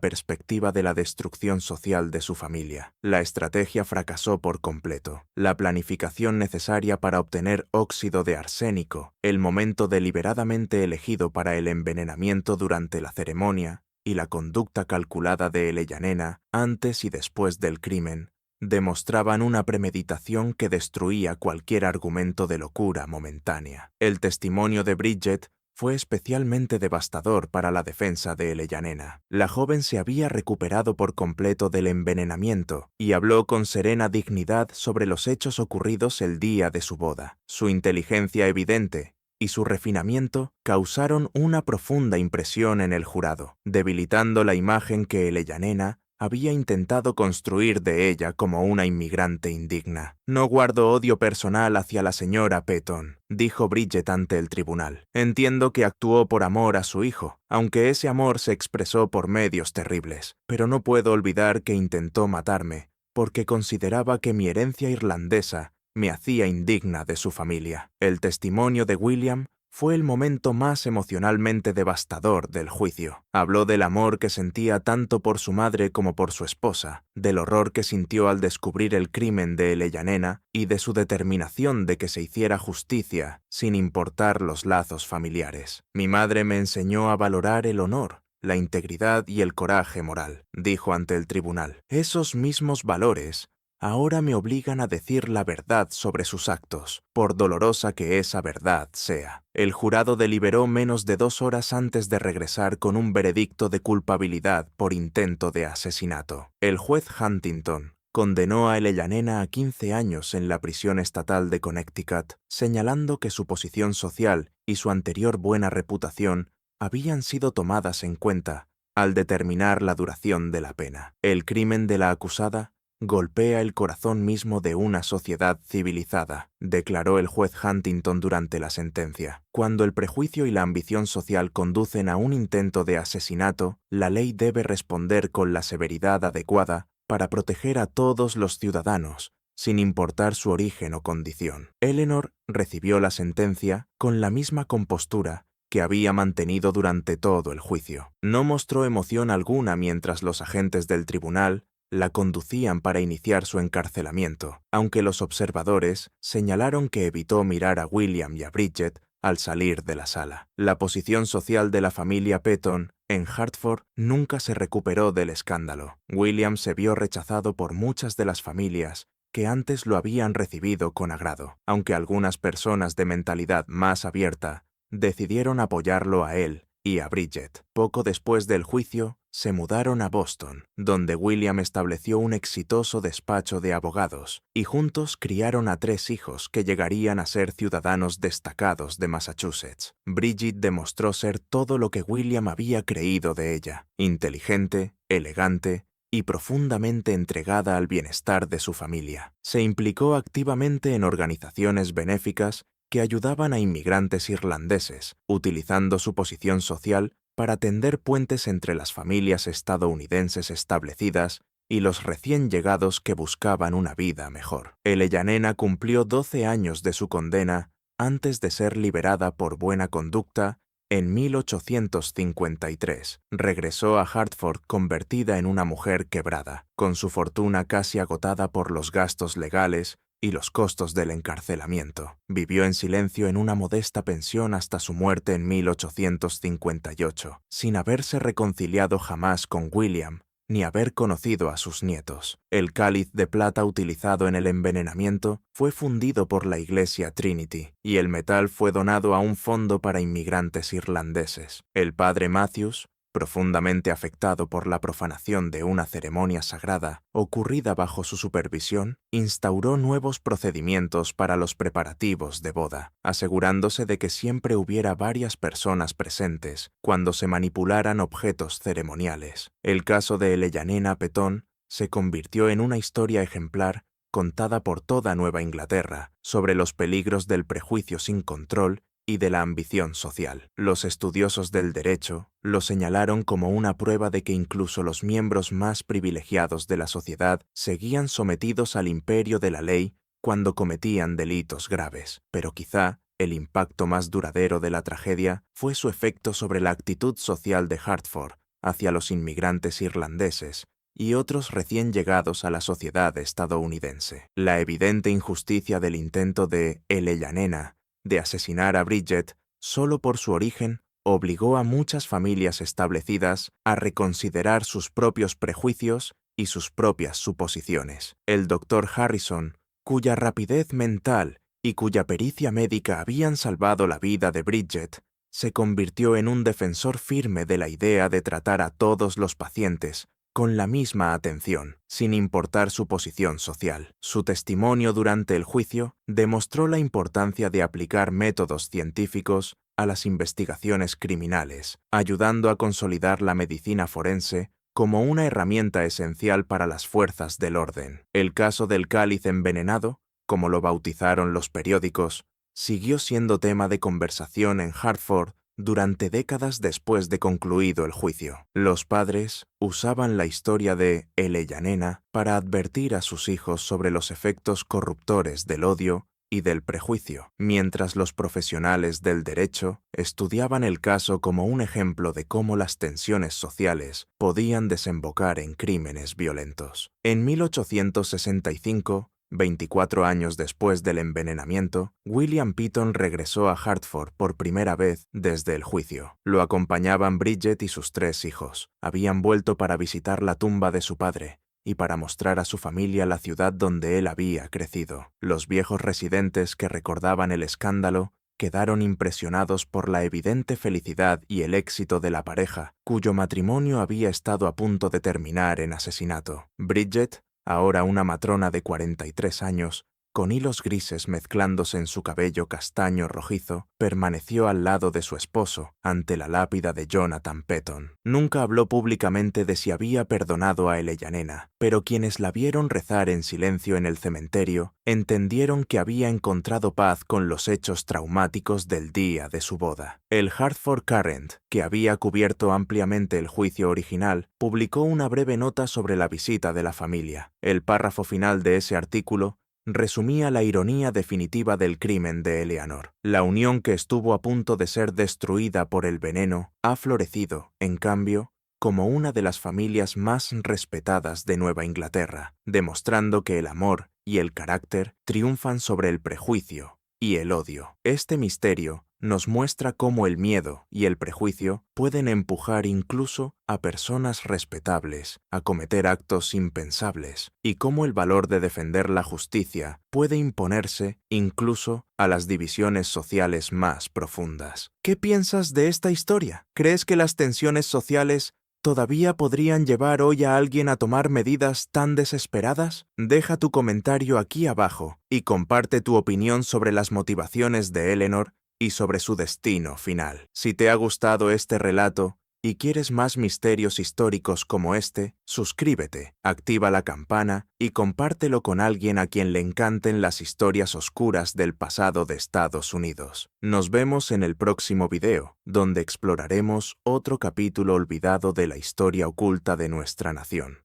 perspectiva de la destrucción social de su familia. La estrategia fracasó por completo. La planificación necesaria para obtener óxido de arsénico, el momento deliberadamente elegido para el envenenamiento durante la ceremonia y la conducta calculada de Eleyanena antes y después del crimen, demostraban una premeditación que destruía cualquier argumento de locura momentánea. El testimonio de Bridget fue especialmente devastador para la defensa de Eleyanena. La joven se había recuperado por completo del envenenamiento y habló con serena dignidad sobre los hechos ocurridos el día de su boda. Su inteligencia evidente y su refinamiento causaron una profunda impresión en el jurado, debilitando la imagen que Eleyanena había intentado construir de ella como una inmigrante indigna. «No guardo odio personal hacia la señora Petton», dijo Bridget ante el tribunal. «Entiendo que actuó por amor a su hijo, aunque ese amor se expresó por medios terribles. Pero no puedo olvidar que intentó matarme, porque consideraba que mi herencia irlandesa me hacía indigna de su familia». El testimonio de William fue el momento más emocionalmente devastador del juicio. Habló del amor que sentía tanto por su madre como por su esposa, del horror que sintió al descubrir el crimen de Eleyanena y de su determinación de que se hiciera justicia sin importar los lazos familiares. «Mi madre me enseñó a valorar el honor, la integridad y el coraje moral», dijo ante el tribunal. «Esos mismos valores ahora me obligan a decir la verdad sobre sus actos, por dolorosa que esa verdad sea». El jurado deliberó menos de 2 horas antes de regresar con un veredicto de culpabilidad por intento de asesinato. El juez Huntington condenó a Eleyanena a 15 años en la prisión estatal de Connecticut, señalando que su posición social y su anterior buena reputación habían sido tomadas en cuenta al determinar la duración de la pena. El crimen de la acusada golpea el corazón mismo de una sociedad civilizada, declaró el juez Huntington durante la sentencia. Cuando el prejuicio y la ambición social conducen a un intento de asesinato, la ley debe responder con la severidad adecuada para proteger a todos los ciudadanos, sin importar su origen o condición. Eleanor recibió la sentencia con la misma compostura que había mantenido durante todo el juicio. No mostró emoción alguna mientras los agentes del tribunal la conducían para iniciar su encarcelamiento, aunque los observadores señalaron que evitó mirar a William y a Bridget al salir de la sala. La posición social de la familia Petton en Hartford nunca se recuperó del escándalo. William se vio rechazado por muchas de las familias que antes lo habían recibido con agrado, aunque algunas personas de mentalidad más abierta decidieron apoyarlo a él y a Bridget. Poco después del juicio, se mudaron a Boston, donde William estableció un exitoso despacho de abogados, y juntos criaron a 3 hijos que llegarían a ser ciudadanos destacados de Massachusetts. Bridget demostró ser todo lo que William había creído de ella: inteligente, elegante y profundamente entregada al bienestar de su familia. Se implicó activamente en organizaciones benéficas que ayudaban a inmigrantes irlandeses, utilizando su posición social para tender puentes entre las familias estadounidenses establecidas y los recién llegados que buscaban una vida mejor. Elena cumplió 12 años de su condena antes de ser liberada por buena conducta en 1853. Regresó a Hartford convertida en una mujer quebrada, con su fortuna casi agotada por los gastos legales y los costos del encarcelamiento. Vivió en silencio en una modesta pensión hasta su muerte en 1858, sin haberse reconciliado jamás con William ni haber conocido a sus nietos. El cáliz de plata utilizado en el envenenamiento fue fundido por la Iglesia Trinity, y el metal fue donado a un fondo para inmigrantes irlandeses. El padre Matthews, profundamente afectado por la profanación de una ceremonia sagrada ocurrida bajo su supervisión, instauró nuevos procedimientos para los preparativos de boda, asegurándose de que siempre hubiera varias personas presentes cuando se manipularan objetos ceremoniales. El caso de Elena Petton se convirtió en una historia ejemplar contada por toda Nueva Inglaterra sobre los peligros del prejuicio sin control y de la ambición social. Los estudiosos del derecho lo señalaron como una prueba de que incluso los miembros más privilegiados de la sociedad seguían sometidos al imperio de la ley cuando cometían delitos graves. Pero quizá el impacto más duradero de la tragedia fue su efecto sobre la actitud social de Hartford hacia los inmigrantes irlandeses y otros recién llegados a la sociedad estadounidense. La evidente injusticia del intento de Elena de asesinar a Bridget solo por su origen obligó a muchas familias establecidas a reconsiderar sus propios prejuicios y sus propias suposiciones. El doctor Harrison, cuya rapidez mental y cuya pericia médica habían salvado la vida de Bridget, se convirtió en un defensor firme de la idea de tratar a todos los pacientes con la misma atención, sin importar su posición social. Su testimonio durante el juicio demostró la importancia de aplicar métodos científicos a las investigaciones criminales, ayudando a consolidar la medicina forense como una herramienta esencial para las fuerzas del orden. El caso del cáliz envenenado, como lo bautizaron los periódicos, siguió siendo tema de conversación en Hartford durante décadas después de concluido el juicio. Los padres usaban la historia de Elena para advertir a sus hijos sobre los efectos corruptores del odio y del prejuicio, mientras los profesionales del derecho estudiaban el caso como un ejemplo de cómo las tensiones sociales podían desembocar en crímenes violentos. En 1865, 24 años después del envenenamiento, William Petton regresó a Hartford por primera vez desde el juicio. Lo acompañaban Bridget y sus 3 hijos. Habían vuelto para visitar la tumba de su padre y para mostrar a su familia la ciudad donde él había crecido. Los viejos residentes que recordaban el escándalo quedaron impresionados por la evidente felicidad y el éxito de la pareja, cuyo matrimonio había estado a punto de terminar en asesinato. Bridget, ahora una matrona de 43 años, con hilos grises mezclándose en su cabello castaño rojizo, permaneció al lado de su esposo ante la lápida de Jonathan Petton. Nunca habló públicamente de si había perdonado a Elena, pero quienes la vieron rezar en silencio en el cementerio entendieron que había encontrado paz con los hechos traumáticos del día de su boda. El Hartford Courant, que había cubierto ampliamente el juicio original, publicó una breve nota sobre la visita de la familia. El párrafo final de ese artículo resumía la ironía definitiva del crimen de Eleanor. La unión que estuvo a punto de ser destruida por el veneno ha florecido, en cambio, como una de las familias más respetadas de Nueva Inglaterra, demostrando que el amor y el carácter triunfan sobre el prejuicio y el odio. Este misterio nos muestra cómo el miedo y el prejuicio pueden empujar incluso a personas respetables a cometer actos impensables, y cómo el valor de defender la justicia puede imponerse incluso a las divisiones sociales más profundas. ¿Qué piensas de esta historia? ¿Crees que las tensiones sociales todavía podrían llevar hoy a alguien a tomar medidas tan desesperadas? Deja tu comentario aquí abajo y comparte tu opinión sobre las motivaciones de Eleanor y sobre su destino final. Si te ha gustado este relato y quieres más misterios históricos como este, suscríbete, activa la campana y compártelo con alguien a quien le encanten las historias oscuras del pasado de Estados Unidos. Nos vemos en el próximo video, donde exploraremos otro capítulo olvidado de la historia oculta de nuestra nación.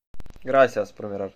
Gracias por mirar.